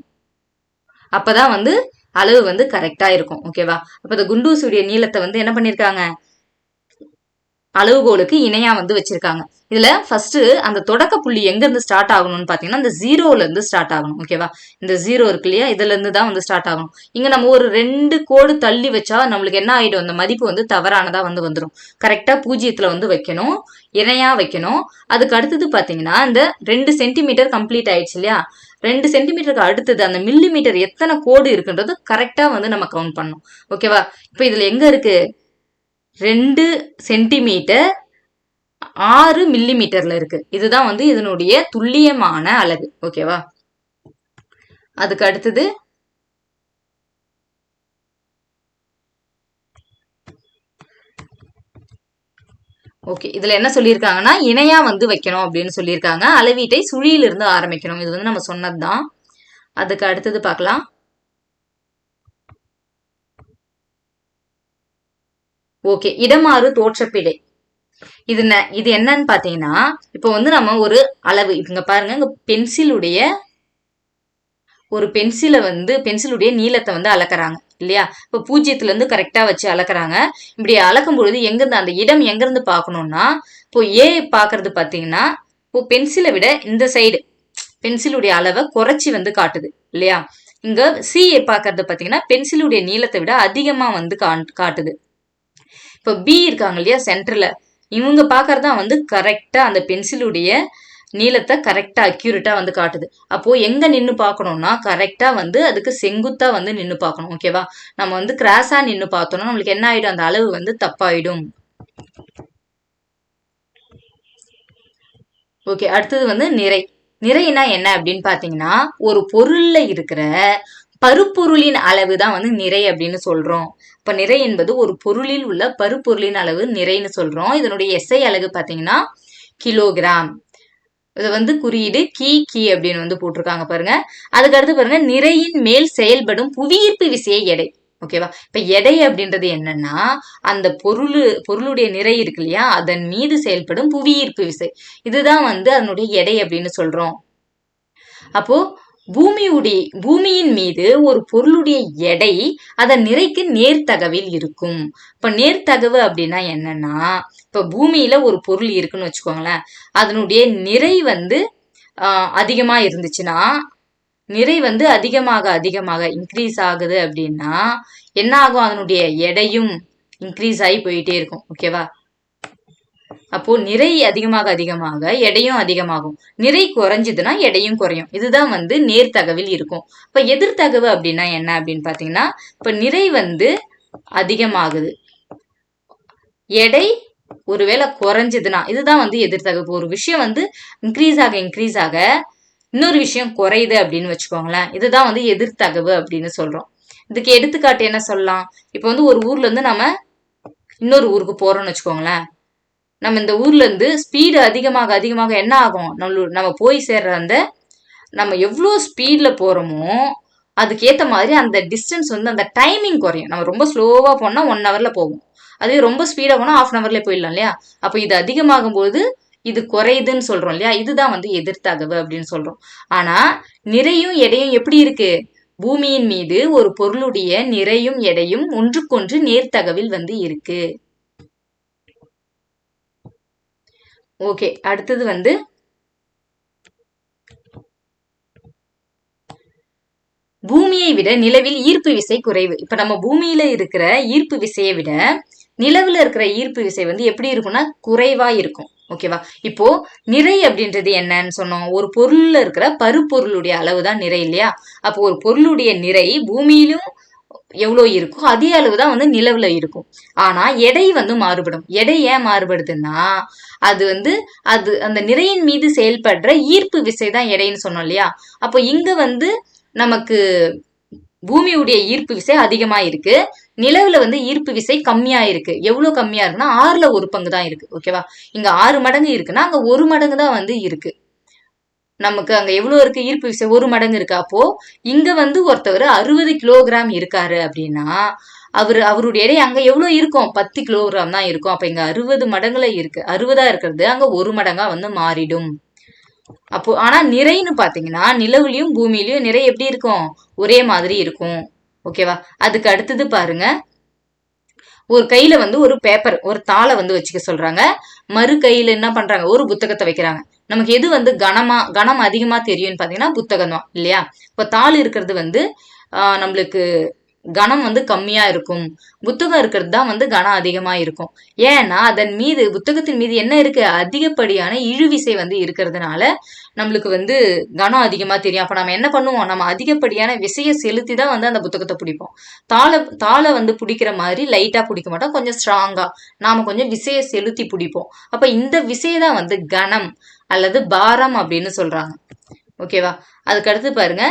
அப்பதான் வந்து அளவு வந்து கரெக்டா இருக்கும். ஓகேவா? அப்ப இந்த குண்டூசியுடைய நீளத்தை வந்து என்ன பண்ணிருக்காங்க, அளவுகோலுக்கு இணையா வந்து வச்சிருக்காங்க. இதுல ஃபர்ஸ்ட் அந்த தொடக்க புள்ளி எங்க இருந்து ஸ்டார்ட் ஆகணும்னு பாத்தீங்கன்னா இந்த 0ல இருந்து ஸ்டார்ட் ஆகணும். ஓகேவா? இந்த 0 இருக்கு இல்லையா, இதுல இருந்து தான் வந்து ஸ்டார்ட் ஆகணும். இங்க நம்ம ஒரு 2 கோடு தள்ளி வச்சா நம்மளுக்கு என்ன ஆயிடும், அந்த மதிப்பு வந்து தவறானதா வந்து வந்துடும். கரெக்டா 0ல வந்து வைக்கணும், இணையா வைக்கணும். அதுக்கு அடுத்தது பாத்தீங்கன்னா இந்த 2 சென்டிமீட்டர் கம்ப்ளீட் ஆயிடுச்சு இல்லையா, 2 சென்டிமீட்டருக்கு அடுத்தது அந்த மில்லி மீட்டர் எத்தனை கோடு இருக்குன்றது கரெக்டா வந்து நம்ம கவுண்ட் பண்ணணும். ஓகேவா? இப்ப இதுல எங்க இருக்கு, 2 சென்டிமீட்டர் 6 மில்லி மீட்டர்ல இருக்கு. இதுதான் வந்து இதனுடைய துல்லியமான அலகு. ஓகேவா? அதுக்கு அடுத்தது ஓகே, இதுல என்ன சொல்லியிருக்காங்கன்னா இணையா வந்து வைக்கணும் அப்படின்னு சொல்லியிருக்காங்க. அளவீட்டை சுழியிலிருந்து ஆரம்பிக்கணும். இது வந்து நம்ம சொன்னதுதான். அதுக்கு அடுத்தது பார்க்கலாம். ஓகே, இடமாறு தோற்றப்பிழை. இது என்னன்னு பாத்தீங்கன்னா, இப்ப வந்து நம்ம ஒரு அளவு இங்க பாருங்க, இங்க பென்சிலுடைய ஒரு பென்சிலுடைய நீளத்தை வந்து அளக்குறாங்க இல்லையா. இப்ப 0ல இருந்து கரெக்டா வச்சு அளக்குறாங்க. இப்படி அளக்கும் பொழுது எங்கிருந்து அந்த இடம் எங்க இருந்து பாக்கணும்னா, இப்போ ஏ பாக்குறது பாத்தீங்கன்னா, இப்போ பென்சிலை விட இந்த சைடு பென்சிலுடைய அளவை குறைச்சி வந்து காட்டுது இல்லையா. இங்க சி பாக்குறது பாத்தீங்கன்னா பென்சிலுடைய நீளத்தை விட அதிகமா வந்து காட்டுது. இப்ப பி இருக்காங்க இல்லையா சென்டர்ல, இவங்க பாக்குறதுதான் வந்து கரெக்டா அந்த பென்சிலுடைய நீளத்தை கரெக்டா அக்யூரேட்டா வந்து காட்டுது. அப்போ எங்க நின்னு பாக்கணும்னா கரெக்டா வந்து அதுக்கு செங்குத்தா வந்து நின்னு பாக்கணும். ஓகேவா? நம்ம வந்து கிராஸா நின்னு பார்த்தோம்னா நம்மளுக்கு என்ன ஆயிடும், அந்த அளவு வந்து தப்பாயிடும். ஓகே, அடுத்தது வந்து நிறை. நிறைனா என்ன அப்படின்னு பாத்தீங்கன்னா, ஒரு பொருள்ல இருக்கிற பருப்பொருளின் அளவு தான் வந்து நிறை அப்படின்னு சொல்றோம். இப்ப நிறை என்பது ஒரு பொருளில் உள்ள பருப்பொருளின் அளவு நிறைன்னு சொல்றோம். இதனுடைய எஸ்ஐ அலகு பாத்தீங்கன்னா கிலோகிராம். இதை வந்து குறியீடு கி அப்படின்னு வந்து போட்டிருக்காங்க பாருங்க. அதுக்கு அடுத்து பாருங்க, நிறையின் மேல் செயல்படும் புவியீர்ப்பு விசையை எடை. ஓகேவா? இப்ப எடை அப்படின்றது என்னன்னா, அந்த பொருளுடைய நிறை இருக்கு இல்லையா, அதன் மீது செயல்படும் புவியீர்ப்பு விசை. இதுதான் வந்து அதனுடைய எடை அப்படின்னு சொல்றோம். அப்போ பூமியின் மீது ஒரு பொருளுடைய எடை அதன் நிறைக்கு நேர்த்தகவில் இருக்கும். இப்ப நேர்த்தகவு அப்படின்னா என்னன்னா, இப்ப பூமியில ஒரு பொருள் இருக்குன்னு வச்சுக்கோங்களேன், அதனுடைய நிறை வந்து அதிகமா இருந்துச்சுன்னா, நிறை வந்து அதிகமாக இன்க்ரீஸ் ஆகுது அப்படின்னா என்ன ஆகும், அதனுடைய எடையும் இன்க்ரீஸ் ஆகி போயிட்டே இருக்கும். ஓகேவா? அப்போ நிறை அதிகமாக எடையும் அதிகமாகும். நிறை குறைஞ்சதுன்னா எடையும் குறையும். இதுதான் வந்து நேர்த்தகவில் இருக்கும். இப்ப எதிர்த்தகவு அப்படின்னா என்ன அப்படின்னு பாத்தீங்கன்னா, இப்ப நிறை வந்து அதிகமாகுது, எடை ஒருவேளை குறைஞ்சதுன்னா இதுதான் வந்து எதிர்த்தகவு. ஒரு விஷயம் வந்து இன்க்ரீஸ் ஆக இன்னொரு விஷயம் குறையுது அப்படின்னு வச்சுக்கோங்களேன், இதுதான் வந்து எதிர்த்தகவு அப்படின்னு சொல்றோம். இதுக்கு எடுத்துக்காட்டு என்ன சொல்லலாம், இப்ப வந்து ஒரு ஊர்ல இருந்து நம்ம இன்னொரு ஊருக்கு போறோம்னு வச்சுக்கோங்களேன், நம்ம இந்த ஊர்ல இருந்து ஸ்பீடு அதிகமாக என்ன ஆகும், நம்ம போய் சேர்ற அந்த நம்ம எவ்வளோ ஸ்பீட்ல போறோமோ அதுக்கேற்ற மாதிரி அந்த டிஸ்டன்ஸ் வந்து அந்த டைமிங் குறையும். நம்ம ரொம்ப ஸ்லோவா போனா 1 ஹவர்ல போகும், அதே ரொம்ப ஸ்பீடா போனா 1/2 ஹவர்ல போயிடலாம் இல்லையா. அப்ப இது அதிகமாகும் போது இது குறையுதுன்னு சொல்றோம் இல்லையா, இதுதான் வந்து எதிர்த்தகவு அப்படின்னு சொல்றோம். ஆனா நிறையும் எடையும் எப்படி இருக்கு, பூமியின் மீது ஒரு பொருளுடைய நிறையும் எடையும் ஒன்றுக்கொன்று நேர்த்தகவில் வந்து இருக்கு. ஓகே, அடுத்தது வந்து பூமியை விட நிலவில் ஈர்ப்பு விசை குறைவு. இப்ப நம்ம பூமியில இருக்கிற ஈர்ப்பு விசையை விட நிலவுல இருக்கிற ஈர்ப்பு விசை வந்து எப்படி இருக்கும்னா குறைவா இருக்கும். ஓகேவா? இப்போ நிறை அப்படின்றது என்னன்னு சொன்னோம், ஒரு பொருள்ல இருக்கிற பருப்பொருளுடைய அளவுதான் நிறை இல்லையா. அப்போ ஒரு பொருளுடைய நிறை பூமியிலும் எவ்வளவு இருக்கும் அதே அளவுதான் வந்து நிலவுல இருக்கும். ஆனா எடை வந்து மாறுபடும். எடை ஏன் மாறுபடுதுன்னா, அது வந்து அந்த நிறையின் மீது செயல்படுற ஈர்ப்பு விசை தான் எடைன்னு சொன்னோம் இல்லையா. அப்போ இங்க வந்து நமக்கு பூமியுடைய ஈர்ப்பு விசை அதிகமா இருக்கு, நிலவுல வந்து ஈர்ப்பு விசை கம்மியா இருக்கு. எவ்வளவு கம்மியா இருக்குன்னா 1/6 தான் இருக்கு. ஓகேவா? இங்க 6 மடங்கு இருக்குன்னா அங்க 1 மடங்கு தான் வந்து இருக்கு. நமக்கு அங்க எவ்வளவு இருக்கு, ஈர்ப்பு விசை 1 மடங்கு இருக்கு. அப்போ இங்க வந்து ஒருத்தவர் 60 கிலோகிராம் இருக்காரு அப்படின்னா அவருடைய எடை அங்க எவ்வளவு இருக்கும், 10 கிலோகிராம் தான் இருக்கும். அப்ப இங்க 60 மடங்குல இருக்கு, 60ஆ இருக்கிறது அங்க 1 மடங்கா வந்து மாறிடும். அப்போ ஆனா நிறைன்னு பாத்தீங்கன்னா நிலவுலயும் பூமியிலயும் நிறை எப்படி இருக்கும், ஒரே மாதிரி இருக்கும். ஓகேவா. அதுக்கு அடுத்தது பாருங்க, ஒரு கையில வந்து ஒரு பேப்பர், ஒரு தாளை வந்து வச்சுக்க சொல்றாங்க. மறு கையில என்ன பண்றாங்க, ஒரு புத்தகத்தை வைக்கிறாங்க. நமக்கு எது வந்து கனம் அதிகமா தெரியும்னு பாத்தீங்கன்னா புத்தகம் தான் இல்லையா. இப்ப தாள் இருக்கிறது வந்து நம்மளுக்கு கனம் வந்து கம்மியா இருக்கும். புத்தகம் இருக்கிறது தான் வந்து கனம் அதிகமா இருக்கும். ஏன்னா அதன் மீது, புத்தகத்தின் மீது என்ன இருக்கு, அதிகப்படியான இழுவிசை வந்து இருக்கிறதுனால நம்மளுக்கு வந்து கனம் அதிகமா தெரியும். அப்ப நம்ம என்ன பண்ணுவோம், நம்ம அதிகப்படியான விசையை செலுத்தி தான் வந்து அந்த புத்தகத்தை பிடிப்போம். தாளை வந்து பிடிக்கிற மாதிரி லைட்டா பிடிக்க மாட்டோம், கொஞ்சம் ஸ்ட்ராங்கா நாம கொஞ்சம் விசையை செலுத்தி பிடிப்போம். அப்ப இந்த விசையை தான் வந்து கனம் அல்லது பாரம் அப்படின்னு சொல்றாங்க. ஓகேவா. அதுக்கு அடுத்து பாருங்க,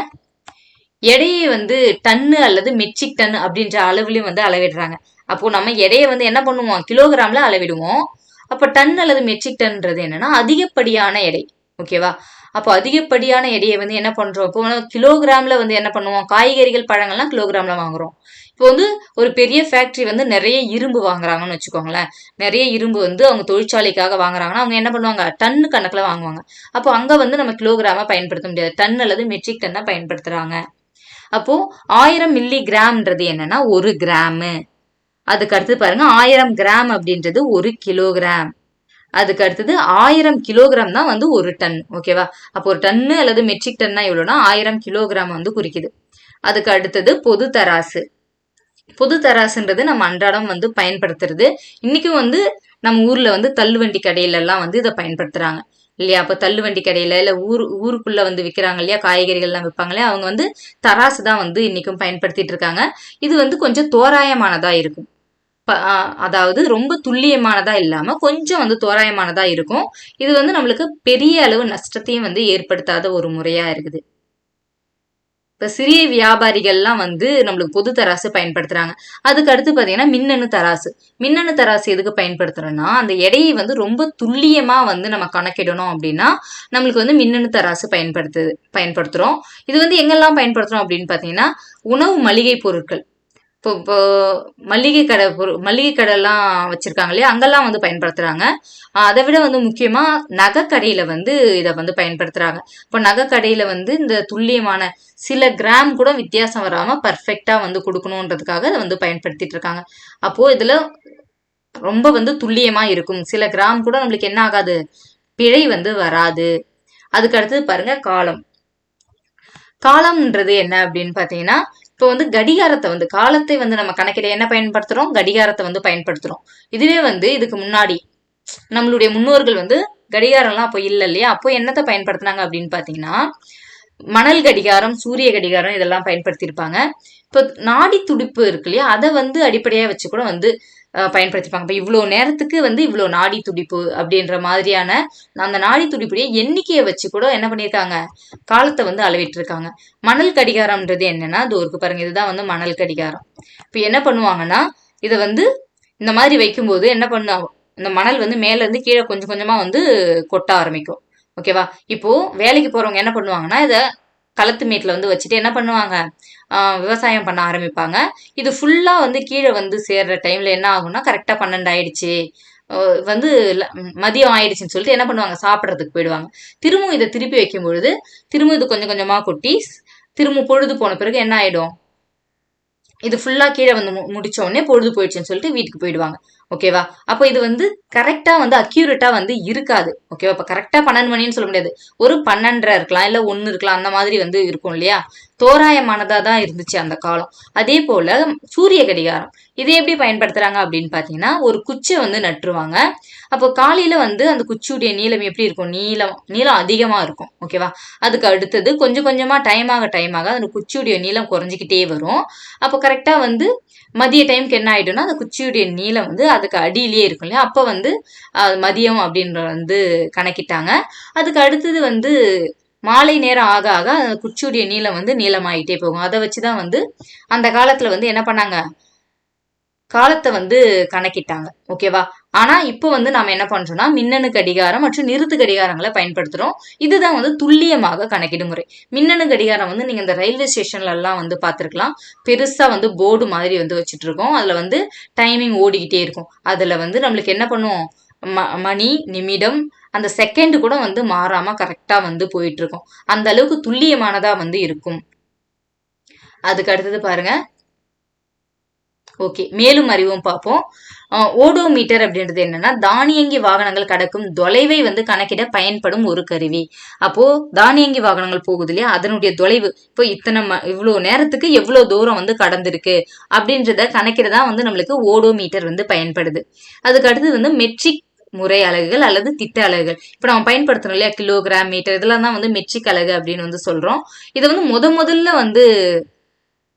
எடையை வந்து டன்னு அல்லது மெட்ரிக் டன் அப்படின்ற அளவுலயும் வந்து அளவிடுறாங்க. அப்போ நம்ம எடையை வந்து என்ன பண்ணுவோம், கிலோகிராம்ல அளவிடுவோம். அப்ப டன் அல்லது மெட்ரிக் டன்ன்றது என்னன்னா அதிகப்படியான எடை. ஓகேவா. அப்போ அதிகப்படியான எடையை வந்து என்ன பண்றோம், இப்போ கிலோகிராம்ல வந்து என்ன பண்ணுவோம், காய்கறிகள் பழங்கள்லாம் கிலோகிராம்ல வாங்குறோம். இப்போ வந்து ஒரு பெரிய ஃபேக்டரி வந்து நிறைய இரும்பு வாங்குறாங்கன்னு வச்சுக்கோங்களேன். நிறைய இரும்பு வந்து அவங்க தொழிற்சாலைக்காக வாங்குறாங்கன்னா அவங்க என்ன பண்ணுவாங்க, டன்னு கணக்குல வாங்குவாங்க. அப்போ அங்க வந்து நம்ம கிலோகிராம பயன்படுத்த முடியாது, டன் அல்லது மெட்ரிக் டன்னா பயன்படுத்துறாங்க. அப்போ 1000 மில்லி கிராம்ன்றது என்னன்னா 1 கிராமு. அதுக்கு அடுத்து பாருங்க, 1000 கிராம் அப்படின்றது 1 கிலோகிராம். அதுக்கு அடுத்தது 1000 கிலோகிராம் தான் வந்து 1 டன். ஓகேவா. அப்போ ஒரு டன்னு அல்லது மெட்ரிக் டன்னா எவ்வளோனா 1000 கிலோகிராம் வந்து குறிக்குது. அதுக்கு அடுத்தது பொது தராசு. பொது தராசுன்றது நம்ம அன்றாடம் வந்து பயன்படுத்துறது. இன்னைக்கும் வந்து நம்ம ஊர்ல வந்து தள்ளுவண்டி கடையில எல்லாம் வந்து இதை பயன்படுத்துறாங்க இல்லையா. அப்ப தள்ளுவண்டி கடையில இல்ல ஊருக்குள்ள வந்து விற்கிறாங்க இல்லையா, காய்கறிகள் எல்லாம் விற்பாங்க இல்லையா, அவங்க வந்து தராசு தான் வந்து இன்னைக்கும் பயன்படுத்திட்டு இருக்காங்க. இது வந்து கொஞ்சம் தோராயமானதா இருக்கும். அதாவது ரொம்ப துல்லியமானதா இல்லாம கொஞ்சம் வந்து தோராயமானதா இருக்கும். இது வந்து நம்மளுக்கு பெரிய அளவு நஷ்டத்தையும் வந்து ஏற்படுத்தாத ஒரு முறையா இருக்குது. இப்ப சிறிய வியாபாரிகள்லாம் வந்து நம்மளுக்கு பொது தராசு பயன்படுத்துறாங்க. அதுக்கு அடுத்து பாத்தீங்கன்னா மின்னணு தராசு. மின்னணு தராசு எதுக்கு பயன்படுத்துறோம்னா, அந்த எடையை வந்து ரொம்ப துல்லியமா வந்து நம்ம கணக்கிடணும் அப்படின்னா நம்மளுக்கு வந்து மின்னணு தராசு பயன்படுத்துறோம். இது வந்து எங்கெல்லாம் பயன்படுத்துறோம் அப்படின்னு பாத்தீங்கன்னா, உணவு மளிகை பொருட்கள், இப்போ மளிகை கடை எல்லாம் வச்சிருக்காங்க இல்லையா, அங்கெல்லாம் வந்து பயன்படுத்துறாங்க. அதை விட வந்து முக்கியமா நகைக்கடையில வந்து இதை வந்து பயன்படுத்துறாங்க. இப்போ நகைக்கடையில வந்து இந்த துல்லியமான சில கிராம் கூட வித்தியாசம் வராம பர்ஃபெக்டா வந்து கொடுக்கணுன்றதுக்காக அதை வந்து பயன்படுத்திட்டு இருக்காங்க. அப்போ இதுல ரொம்ப வந்து துல்லியமா இருக்கும். சில கிராம் கூட நம்மளுக்கு என்ன ஆகாது, பிழை வந்து வராது. அதுக்கு அடுத்தது பாருங்க காலம். காலம்ன்றது என்ன அப்படின்னு பாத்தீங்கன்னா, இப்போ வந்து கடிகாரத்தை வந்து காலத்தை வந்து நம்ம கணக்கிட என்ன பயன்படுத்துறோம், கடிகாரத்தை வந்து பயன்படுத்துறோம். இதுவே வந்து இதுக்கு முன்னாடி நம்மளுடைய முன்னோர்கள் வந்து கடிகாரம்லாம் அப்போ இல்லை இல்லையா. அப்போ என்னத்தை பயன்படுத்தினாங்க அப்படின்னு பாத்தீங்கன்னா, மணல் கடிகாரம், சூரிய கடிகாரம் இதெல்லாம் பயன்படுத்தியிருப்பாங்க. இப்போ நாடி துடிப்பு இருக்கு இல்லையா, அதை வந்து அடிப்படையா வச்சு கூட வந்து பயன்படுத்திப்பாங்க. இப்போ இவ்வளோ நேரத்துக்கு வந்து இவ்வளோ நாடி துடிப்பு அப்படின்ற மாதிரியான அந்த நாடி துடிப்புடைய எண்ணிக்கையை வச்சு கூட என்ன பண்ணியிருக்காங்க, காலத்தை வந்து அளவிட்டிருக்காங்க. மணல் கடிகாரம்ன்றது என்னன்னா, அது ஒரு பாருங்க, இதுதான் வந்து மணல் கடிகாரம். இப்போ என்ன பண்ணுவாங்கன்னா, இதை வந்து இந்த மாதிரி வைக்கும்போது என்ன பண்ணுவாங்க, இந்த மணல் வந்து மேல இருந்து கீழே கொஞ்சம் கொஞ்சமா வந்து கொட்ட ஆரம்பிக்கும். ஓகேவா. இப்போ வேலைக்கு போறவங்க என்ன பண்ணுவாங்கன்னா, இதை களத்து மேட்ல வந்து வச்சுட்டு என்ன பண்ணுவாங்க, விவசாயம் பண்ண ஆரம்பிப்பாங்க. இது ஃபுல்லா வந்து கீழே வந்து சேர்ற டைம்ல என்ன ஆகும்னா, கரெக்டா 12 ஆயிடுச்சு, வந்து மதியம் ஆயிடுச்சுன்னு சொல்லிட்டு என்ன பண்ணுவாங்க, சாப்பிட்றதுக்கு போயிடுவாங்க. திரும்பவும் இதை திருப்பி வைக்கும் பொழுது திரும்ப இது கொஞ்சம் கொஞ்சமா கொட்டி திரும்ப பொழுது போன பிறகு என்ன ஆயிடும், இது ஃபுல்லா கீழே வந்து முடிச்ச உடனே பொழுது போயிடுச்சுன்னு சொல்லிட்டு வீட்டுக்கு போயிடுவாங்க. ஓகேவா. அப்போ இது வந்து கரெக்டா வந்து அக்யூரேட்டா வந்து இருக்காது. ஓகேவா. இப்போ கரெக்டா 12 மணின்னு சொல்ல முடியாது, ஒரு 12:30 இருக்கலாம், இல்ல 1 இருக்கலாம், அந்த மாதிரி வந்து இருக்கும் இல்லையா. தோராயமானதா தான் இருந்துச்சு அந்த காலம். அதே போல சூரிய கடிகாரம் இதை எப்படி பயன்படுத்துறாங்க அப்படின்னு பாத்தீங்கன்னா, ஒரு குச்சை வந்து நட்டுருவாங்க. அப்போ காலையில வந்து அந்த குச்சியுடைய நீளம் எப்படி இருக்கும், நீளம் அதிகமா இருக்கும். ஓகேவா. அதுக்கு அடுத்தது கொஞ்சம் கொஞ்சமா டைம் ஆக அந்த குச்சியுடைய நீளம் குறைஞ்சிக்கிட்டே வரும். அப்போ கரெக்டா வந்து மதிய டைமுக்கு என்ன ஆயிடும்னா, அந்த குச்சியுடைய நீளம் வந்து அதுக்கு அடியிலேயே இருக்கும் இல்லையா. அப்போ வந்து மதியம் அப்படின்ற வந்து கணக்கிட்டாங்க. அதுக்கு அடுத்தது வந்து மாலை நேரம் ஆக ஆக அந்த குச்சியுடைய நீளம் வந்து நீளமாயிட்டே போகும். அதை வச்சுதான் வந்து அந்த காலத்துல வந்து என்ன பண்ணாங்க, காலத்தை வந்து கணக்கிட்டாங்க. ஓகேவா? ஆனா இப்போ வந்து நாம என்ன பண்றோம்னா மின்னணு கடிகாரம் மற்றும் நிறுத்து கடிகாரங்களை பயன்படுத்துறோம். இதுதான் வந்து துல்லியமாக கணக்கிடும் முறை. மின்னணு கடிகாரம் வந்து நீங்க இந்த ரயில்வே ஸ்டேஷன்ல எல்லாம் வந்து பார்த்திருக்கலாம். பெருசா வந்து போர்டு மாதிரி வந்து வச்சுட்டு இருக்கோம். அதுல வந்து டைமிங் ஓடிக்கிட்டே இருக்கும். அதுல வந்து நம்மளுக்கு என்ன பண்ணுவோம், மணி, நிமிடம், அந்த செகண்ட் கூட வந்து மாறாம கரெக்டா வந்து போயிட்டு இருக்கும். அந்த அளவுக்கு துல்லியமானதா வந்து இருக்கும். அதுக்கு அடுத்தது பாருங்க. ஓகே, மேலும் அறிவும் பார்ப்போம். ஓடோமீட்டர் அப்படின்றது என்னன்னா தானியங்கி வாகனங்கள் கடக்கும் தொலைவை வந்து கணக்கிட பயன்படும் ஒரு கருவி. அப்போ தானியங்கி வாகனங்கள் போகுது இல்லையா, அதனுடைய தொலைவு இப்போ இவ்வளவு நேரத்துக்கு எவ்வளவு தூரம் வந்து கடந்திருக்கு அப்படின்றத கணக்கிடதா வந்து நம்மளுக்கு ஓடோமீட்டர் வந்து பயன்படுது. அதுக்கு அடுத்தது வந்து மெட்ரிக் முறை அலகுகள் அல்லது திட்ட அலகுகள். இப்ப நம்ம பயன்படுத்துறோம் இல்லையா, கிலோகிராம், மீட்டர், இதெல்லாம் தான் வந்து மெட்ரிக் அலகு அப்படின்னு வந்து சொல்றோம். இதை வந்து முதல்ல வந்து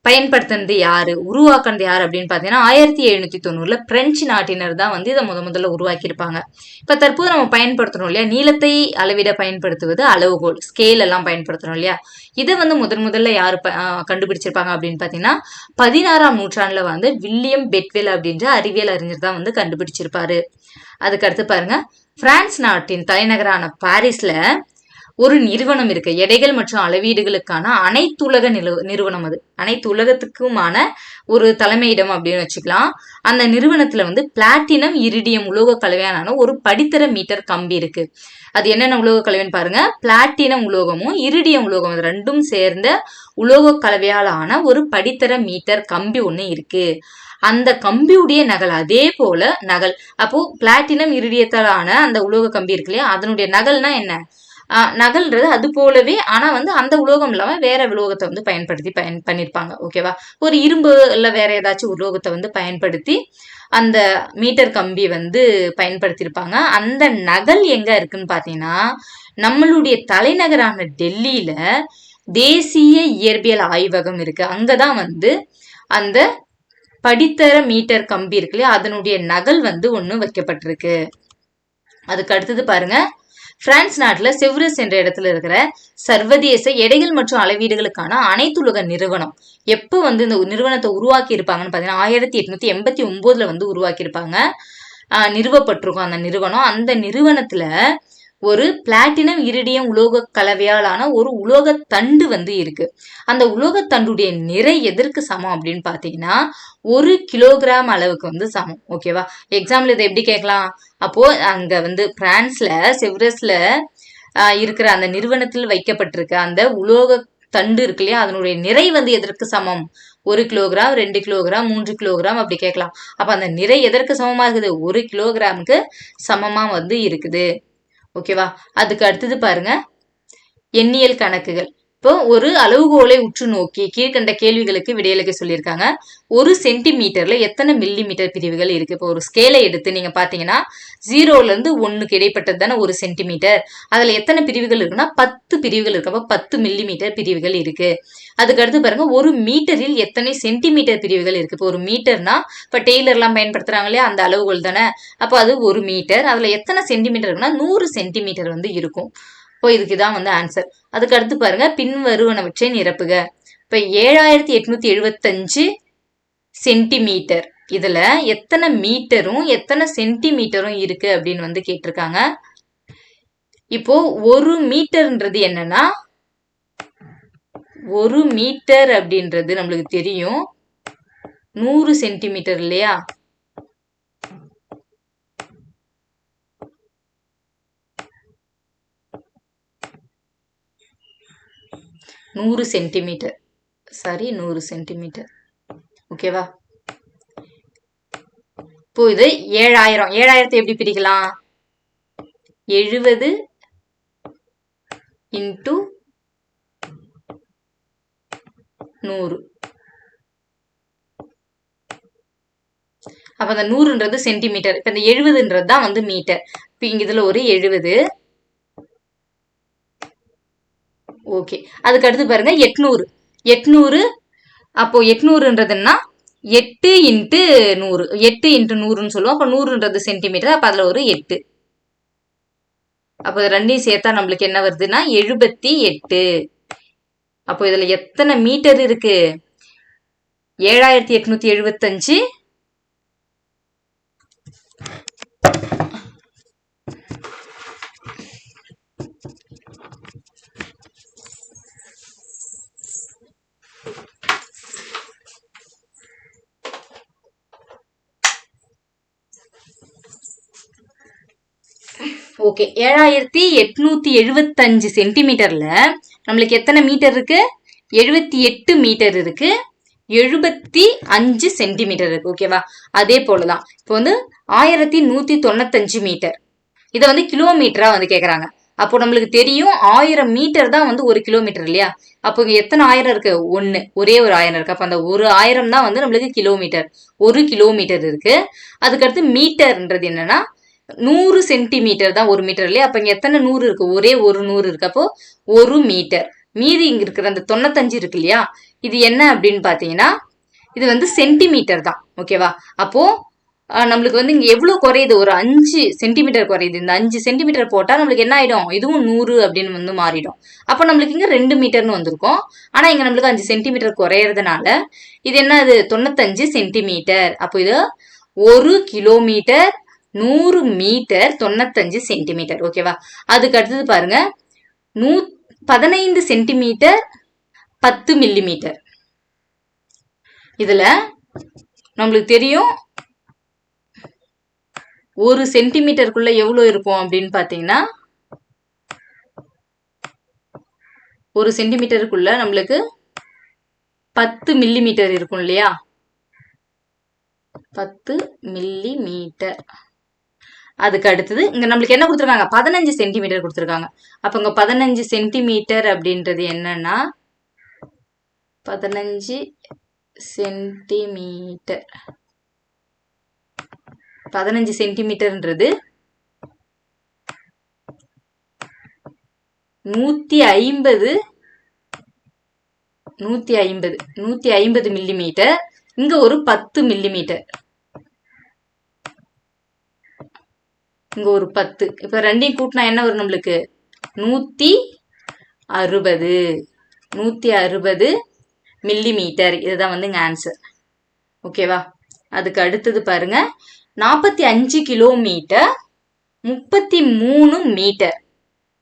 பயன்படுத்தினது யாரு, உருவாக்குனது யாரு அப்படின்னு பாத்தீங்கன்னா 1790 பிரெஞ்சு நாட்டினர் தான் வந்து இதை முதல்ல உருவாக்கி இருப்பாங்க. இப்ப தற்போது நம்ம பயன்படுத்துறோம் இல்லையா, நீளத்தை அளவிட பயன்படுத்துவது அளவுகோல், ஸ்கேல் எல்லாம் பயன்படுத்துறோம் இல்லையா, இதை வந்து முதல்ல யாரு கண்டுபிடிச்சிருப்பாங்க அப்படின்னு பாத்தீங்கன்னா 16ஆம் நூற்றாண்டுல வந்து வில்லியம் பெட்வெல் அப்படின்ற அறிவியல் அறிஞர் தான் வந்து கண்டுபிடிச்சிருப்பாரு. அதுக்கு அடுத்து பாருங்க, பிரான்ஸ் நாட்டின் தலைநகரான பாரிஸ்ல ஒரு நிறுவனம் இருக்கு. எடைகள் மற்றும் அளவீடுகளுக்கான அனைத்துலக நிறுவனம். அது அனைத்து உலகத்துக்குமான ஒரு தலைமையிடம் அப்படின்னு வச்சுக்கலாம். அந்த நிறுவனத்துல வந்து பிளாட்டினம், இரிடியம் உலோக கலவையான ஒரு படித்தர மீட்டர் கம்பி இருக்கு. அது என்னென்ன உலோக கலவைன்னு பாருங்க. பிளாட்டினம் உலோகமும் இரிடியம் உலோகம் ரெண்டும் சேர்ந்த உலோக கலவையால் ஆன ஒரு படித்தர மீட்டர் கம்பி ஒண்ணு இருக்கு. அந்த கம்பியுடைய நகல் அதே போல நகல். அப்போ பிளாட்டினம் இரிடியத்தால் ஆன அந்த உலோக கம்பி இருக்கு இல்லையா, அதனுடைய நகல்னா என்ன, நகல்ன்றது அது போலவே ஆனா வந்து அந்த உலோகம் இல்லாம வேற உலோகத்தை வந்து பயன்படுத்தி பண்ணிருப்பாங்க. ஓகேவா? ஒரு இரும்பு இல்ல வேற ஏதாச்சும் உலோகத்தை வந்து பயன்படுத்தி அந்த மீட்டர் கம்பி வந்து பயன்படுத்தியிருப்பாங்க. அந்த நகல் எங்க இருக்குன்னு பாத்தீங்கன்னா நம்மளுடைய தலைநகரான டெல்லியில தேசிய இயற்பியல் ஆய்வகம் இருக்கு. அங்கதான் வந்து அந்த படித்தர மீட்டர் கம்பி இருக்கு இல்லையா, அதனுடைய நகல் வந்து ஒண்ணு வைக்கப்பட்டிருக்கு. அதுக்கு அடுத்தது பாருங்க, பிரான்ஸ் நாட்டுல செவ்ரஸ் என்ற இடத்துல இருக்கிற சர்வதேச எடைகள் மற்றும் அளவீடுகளுக்கான அனைத்துலக நிறுவனம் எப்ப வந்து இந்த நிறுவனத்தை உருவாக்கி இருப்பாங்கன்னு பாத்தீங்கன்னா 1889 வந்து உருவாக்கி இருப்பாங்க. நிறுவப்பட்டிருக்கும் அந்த நிறுவனம். அந்த நிறுவனத்துல ஒரு பிளாட்டினம் இரிடியம் உலோக கலவையாலான ஒரு உலோக தண்டு வந்து இருக்கு. அந்த உலோக தண்டுடைய நிறை எதற்கு சமம் அப்படின்னு பாத்தீங்கன்னா 1 கிலோகிராம் அளவுக்கு வந்து சமம். ஓகேவா? எக்ஸாம்பிள் இதை எப்படி கேட்கலாம், அப்போ அங்க வந்து பிரான்ஸ்ல செவ்ரஸ்ல இருக்கிற அந்த நிறுவனத்தில் வைக்கப்பட்டிருக்க அந்த உலோக தண்டு இருக்கு இல்லையா, அதனுடைய நிறை வந்து எதற்கு சமம், 1 கிலோகிராம், 2 கிலோகிராம், 3 கிலோகிராம் அப்படி கேட்கலாம். அப்ப அந்த நிறை எதற்கு சமமா இருக்குது, 1 கிலோகிராமுக்கு சமமா வந்து இருக்குது. ஓகேவா? அதுக்கு அடுத்தது பாருங்க, எண்ணியல் கணக்குகள். இப்போ ஒரு அளவுகோலை உற்று நோக்கி கீழ்கண்ட கேள்விகளுக்கு விடையளிக்க சொல்லியிருக்காங்க. 1 சென்டிமீட்டர்ல எத்தனை மில்லி மீட்டர் பிரிவுகள் இருக்கு. இப்போ ஒரு ஸ்கேலை எடுத்து நீங்க பாத்தீங்கன்னா 0ல இருந்து 1க்கு இடைப்பட்டது தானே 1 சென்டிமீட்டர். அதுல எத்தனை பிரிவுகள் இருக்குன்னா 10 பிரிவுகள் இருக்கு. அப்ப 10 மில்லி மீட்டர் பிரிவுகள் இருக்கு. அதுக்கு அடுத்து பாருங்க, 1 மீட்டரில் எத்தனை சென்டிமீட்டர் பிரிவுகள் இருக்கு. இப்போ ஒரு மீட்டர்னா இப்ப டெய்லர் எல்லாம் பயன்படுத்துறாங்க இல்லையா, அந்த அளவுகோல் தானே. அப்போ அது 1 மீட்டர். அதுல எத்தனை சென்டிமீட்டர் இருக்குன்னா 100 சென்டிமீட்டர் வந்து இருக்கும். இப்போ இதுக்குதான் வந்து ஆன்சர். அதுக்கு அடுத்து பாருங்க, பின்வருவனவற்றை நிரப்புக. இப்ப 7875 சென்டிமீட்டர், இதுல எத்தனை மீட்டரும் எத்தனை சென்டிமீட்டரும் இருக்கு அப்படின்னு வந்து கேட்டிருக்காங்க. இப்போ 1 மீட்டர்ன்றது என்னன்னா, 1 மீட்டர் அப்படின்றது நம்மளுக்கு தெரியும் 100 சென்டிமீட்டர் இல்லையா. நூறு சென்டிமீட்டர், சாரி 100 சென்டிமீட்டர். ஓகேவா? இப்போ இது 7000. 7000 எப்படி பிரிக்கலாம், 70 இன்டு 100. அப்ப அந்த 100ன்றது சென்டிமீட்டர். இப்ப இந்த 70ன்றது தான் வந்து மீட்டர். இப்ப இங்க இதுல ஒரு 70. ஓகே. அதுக்கு அடுத்து பாருங்க 800. 800 அப்போ 800ன்றதுன்னா 8 இன்ட்டு 100, 8 இன்ட்டு 100ன்னு சொல்லுவோம். அப்ப 100ன்றது சென்டிமீட்டர். அப்ப அதுல ஒரு 8. அப்ப ரெண்டையும் சேர்த்தா நம்மளுக்கு என்ன வருதுன்னா 78. அப்போ இதுல எத்தனை மீட்டர் இருக்கு, 7875 ஓகே, 7875 சென்டிமீட்டர்ல நம்மளுக்கு எத்தனை மீட்டர் இருக்கு? 78 மீட்டர் இருக்கு, 75 சென்டிமீட்டர் இருக்கு. ஓகேவா? அதே போலதான் இப்போ வந்து 1195 மீட்டர், இதை வந்து கிலோமீட்டரா வந்து கேக்குறாங்க. அப்போ நம்மளுக்கு தெரியும் 1000 மீட்டர் தான் வந்து 1 கிலோமீட்டர் இல்லையா? அப்போ இங்க எத்தனை 1000 இருக்கு? ஒரே ஒரு 1000 இருக்கு. அப்ப அந்த ஒரு 1000 தான் வந்து நம்மளுக்கு கிலோமீட்டர். 1 கிலோமீட்டர் இருக்கு. அதுக்கடுத்து மீட்டர்ன்றது என்னன்னா 100 சென்டிமீட்டர் தான் 1 மீட்டர் இல்லையா? அப்ப இங்க எத்தனை 100 இருக்கு? ஒரே ஒரு 100 இருக்கு. அப்போ 1 மீட்டர். மீதி இங்க இருக்கிற அந்த 95 இருக்கு இல்லையா? இது என்ன அப்படின்னு பாத்தீங்கன்னா இது வந்து சென்டிமீட்டர் தான். ஓகேவா? அப்போ நம்மளுக்கு வந்து இங்க எவ்வளவு குறையுது? ஒரு 5 சென்டிமீட்டர் குறையுது. இந்த 5 சென்டிமீட்டர் போட்டா நம்மளுக்கு என்ன ஆயிடும்? இதுவும் 100 அப்படின்னு வந்து மாறிடும். அப்ப நம்மளுக்கு இங்க 2 மீட்டர்னு வந்திருக்கும். ஆனா இங்க நம்மளுக்கு 5 சென்டிமீட்டர் குறையறதுனால இது என்ன? அது 95 சென்டிமீட்டர். அப்போ இது 1 கிலோமீட்டர் 100 மீட்டர் 95 சென்டிமீட்டர். ஓகேவா? அதுக்கு அடுத்தது பாருங்க 15 சென்டிமீட்டர் 10 மில்லிமீட்டர். இதுல நம்மளுக்கு தெரியும் 1 சென்டிமீட்டருக்குள்ள எவ்வளவு இருக்கும் அப்படின்னு பாத்தீங்கன்னா 1 சென்டிமீட்டருக்குள்ள நம்மளுக்கு 10 மில்லிமீட்டர் இருக்கும் இல்லையா? 10 மில்லிமீட்டர். அதுக்கு அடுத்தது இங்க நம்மளுக்கு என்ன கொடுத்துருக்காங்க? 15 சென்டிமீட்டர் கொடுத்துருக்காங்க. அப்ப இங்க 15 சென்டிமீட்டர் அப்படின்றது என்னன்னா 15 சென்டிமீட்டர் 15 சென்டிமீட்டர்ன்றது 150 மில்லிமீட்டர். இங்க ஒரு 10 மில்லிமீட்டர், இங்க ஒரு 10. இப்ப ரெண்டையும் கூட்டினா என்ன வரும்? நம்மளுக்கு 160 மில்லிமீட்டர். இதுதான் வந்து இங்க ஆன்சர். ஓகேவா? அதுக்கு அடுத்தது பாருங்க 45 கிலோமீட்டர் 33 மீட்டர்.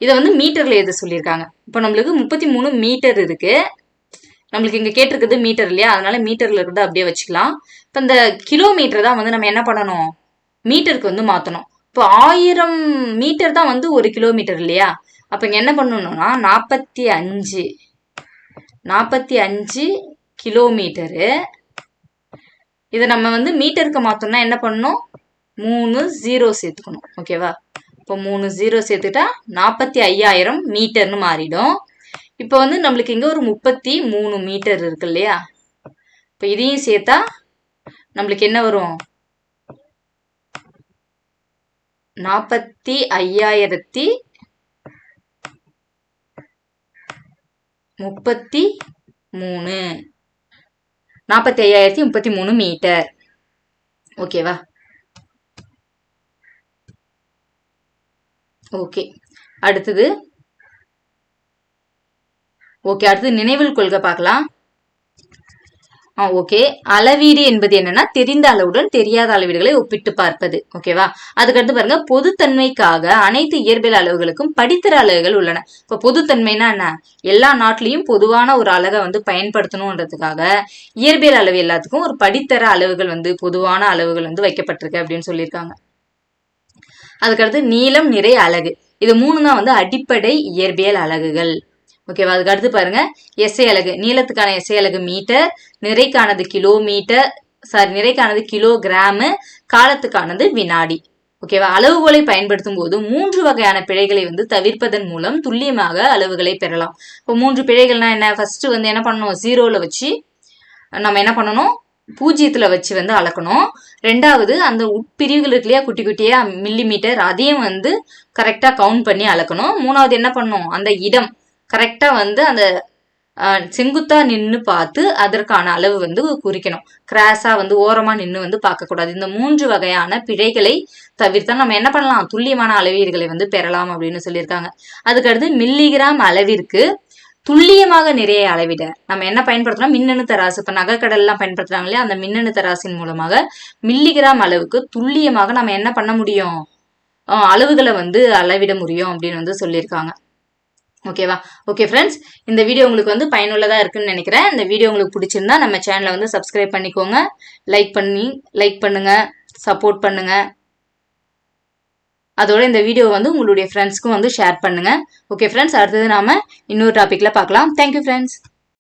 இதை வந்து மீட்டர்ல எது சொல்லியிருக்காங்க? இப்ப நம்மளுக்கு 33 மீட்டர் இருக்கு. நம்மளுக்கு இங்க கேட்டிருக்குது மீட்டர் இல்லையா? அதனால மீட்டர்ல இருந்து அப்படியே வச்சுக்கலாம். இப்ப இந்த கிலோமீட்டர் தான் வந்து நம்ம என்ன பண்ணணும்? மீட்டருக்கு வந்து மாத்தணும். இப்போ 1000 மீட்டர் தான் வந்து 1 கிலோமீட்டர் இல்லையா? அப்ப இங்க என்ன பண்ணணும்னா 45 கிலோமீட்டரு. இதை நம்ம வந்து மீட்டருக்கு மாத்தோம்னா என்ன பண்ணணும்? 3 0 சேர்த்துக்கணும். ஓகேவா? இப்போ 3 0 சேர்த்துட்டா 45,000 மீட்டர்னு மாறிடும். இப்போ வந்து நம்மளுக்கு இங்க ஒரு 33 மீட்டர் இருக்கு இல்லையா? இப்போ இதையும் சேர்த்தா நம்மளுக்கு என்ன வரும்? 45,033 மீட்டர். ஓகேவா? ஓகே, அடுத்தது நினைவில் கொள்க பார்க்கலாம். ஓகே, அளவீடு என்பது என்னன்னா தெரிந்த அளவுடன் தெரியாத அளவீடுகளை ஒப்பிட்டு பார்ப்பது. ஓகேவா? அதுக்கடுத்து பாருங்க பொதுத்தன்மைக்காக அனைத்து இயற்பியல் அளவுகளுக்கும் படித்தர அளவுகள் உள்ளன. இப்ப பொதுத்தன்மைனா என்ன? எல்லா நாட்டிலையும் பொதுவான ஒரு அலகை வந்து பயன்படுத்தணும்ன்றதுக்காக இயற்பியல் அளவு எல்லாத்துக்கும் ஒரு படித்தர அளவுகள் வந்து பொதுவான அளவுகள் வந்து வைக்கப்பட்டிருக்கு அப்படின்னு சொல்லியிருக்காங்க. அதுக்கடுத்து நீளம், நிறை, அலகு. இது 3 தான் வந்து அடிப்படை இயற்பியல் அலகுகள். ஓகேவா? அதுக்கு அடுத்து பாருங்க எஸ்ஐ அலகு. நீளத்துக்கான எஸ்ஐ அலகு மீட்டர், நிறைக்கானது கிலோமீட்டர், நிறைக்கானது கிலோகிராம், காலத்துக்கானது வினாடி. ஓகேவா? அளவுகோலை பயன்படுத்தும் போது 3 வகையான பிழைகளை வந்து தவிர்ப்பதன் மூலம் துல்லியமாக அளவுகளை பெறலாம். இப்போ 3 பிழைகள்னா என்ன? ஃபர்ஸ்ட் வந்து என்ன பண்ணணும்? 0ல வச்சு நம்ம என்ன பண்ணணும்? 0ல வச்சு வந்து அளக்கணும். ரெண்டாவது அந்த உட்பிரிவுகள் இருக்கு இல்லையா, குட்டி குட்டியா மில்லிமீட்டர், அதையும் வந்து கரெக்டா கவுண்ட் பண்ணி அளக்கணும். மூணாவது என்ன பண்ணணும்? அந்த இடம் கரெக்டா வந்து அந்த செங்குத்தா நின்று பார்த்து அதற்கான அளவு வந்து குறிக்கணும். கிராஸா வந்து ஓரமா நின்று வந்து பார்க்க கூடாது. இந்த 3 வகையான பிழைகளை தவிர்த்தா நம்ம என்ன பண்ணலாம்? துல்லியமான அளவீடுகளை வந்து பெறலாம் அப்படின்னு சொல்லியிருக்காங்க. அதுக்கடுத்து மில்லிகிராம் அளவிற்கு துல்லியமாக நிறைய அளவிட நம்ம என்ன பயன்படுத்தலாம்? மின்னணு தராசு. இப்ப நகைக்கடல் எல்லாம் பயன்படுத்துறாங்க இல்லையா? அந்த மின்னணு தராசின் மூலமாக மில்லிகிராம் அளவுக்கு துல்லியமாக நம்ம என்ன பண்ண முடியும்? அளவுகளை வந்து அளவிட முடியும் அப்படின்னு வந்து சொல்லியிருக்காங்க. ஓகேவா? ஓகே ஃப்ரெண்ட்ஸ், இந்த வீடியோ உங்களுக்கு வந்து பயனுள்ளதா இருக்குன்னு நினைக்கிறேன். இந்த வீடியோ உங்களுக்கு பிடிச்சிருந்தா நம்ம சேனலை வந்து சப்ஸ்கிரைப் பண்ணிக்கோங்க, லைக் பண்ணுங்க, சப்போர்ட் பண்ணுங்க. அதோட இந்த வீடியோ வந்து உங்களுடைய ஃப்ரெண்ட்ஸ்க்கும் வந்து ஷேர் பண்ணுங்க. ஓகே ஃப்ரெண்ட்ஸ், அடுத்தது நாம இன்னொரு டாபிக்ல பார்க்கலாம். Thank you friends.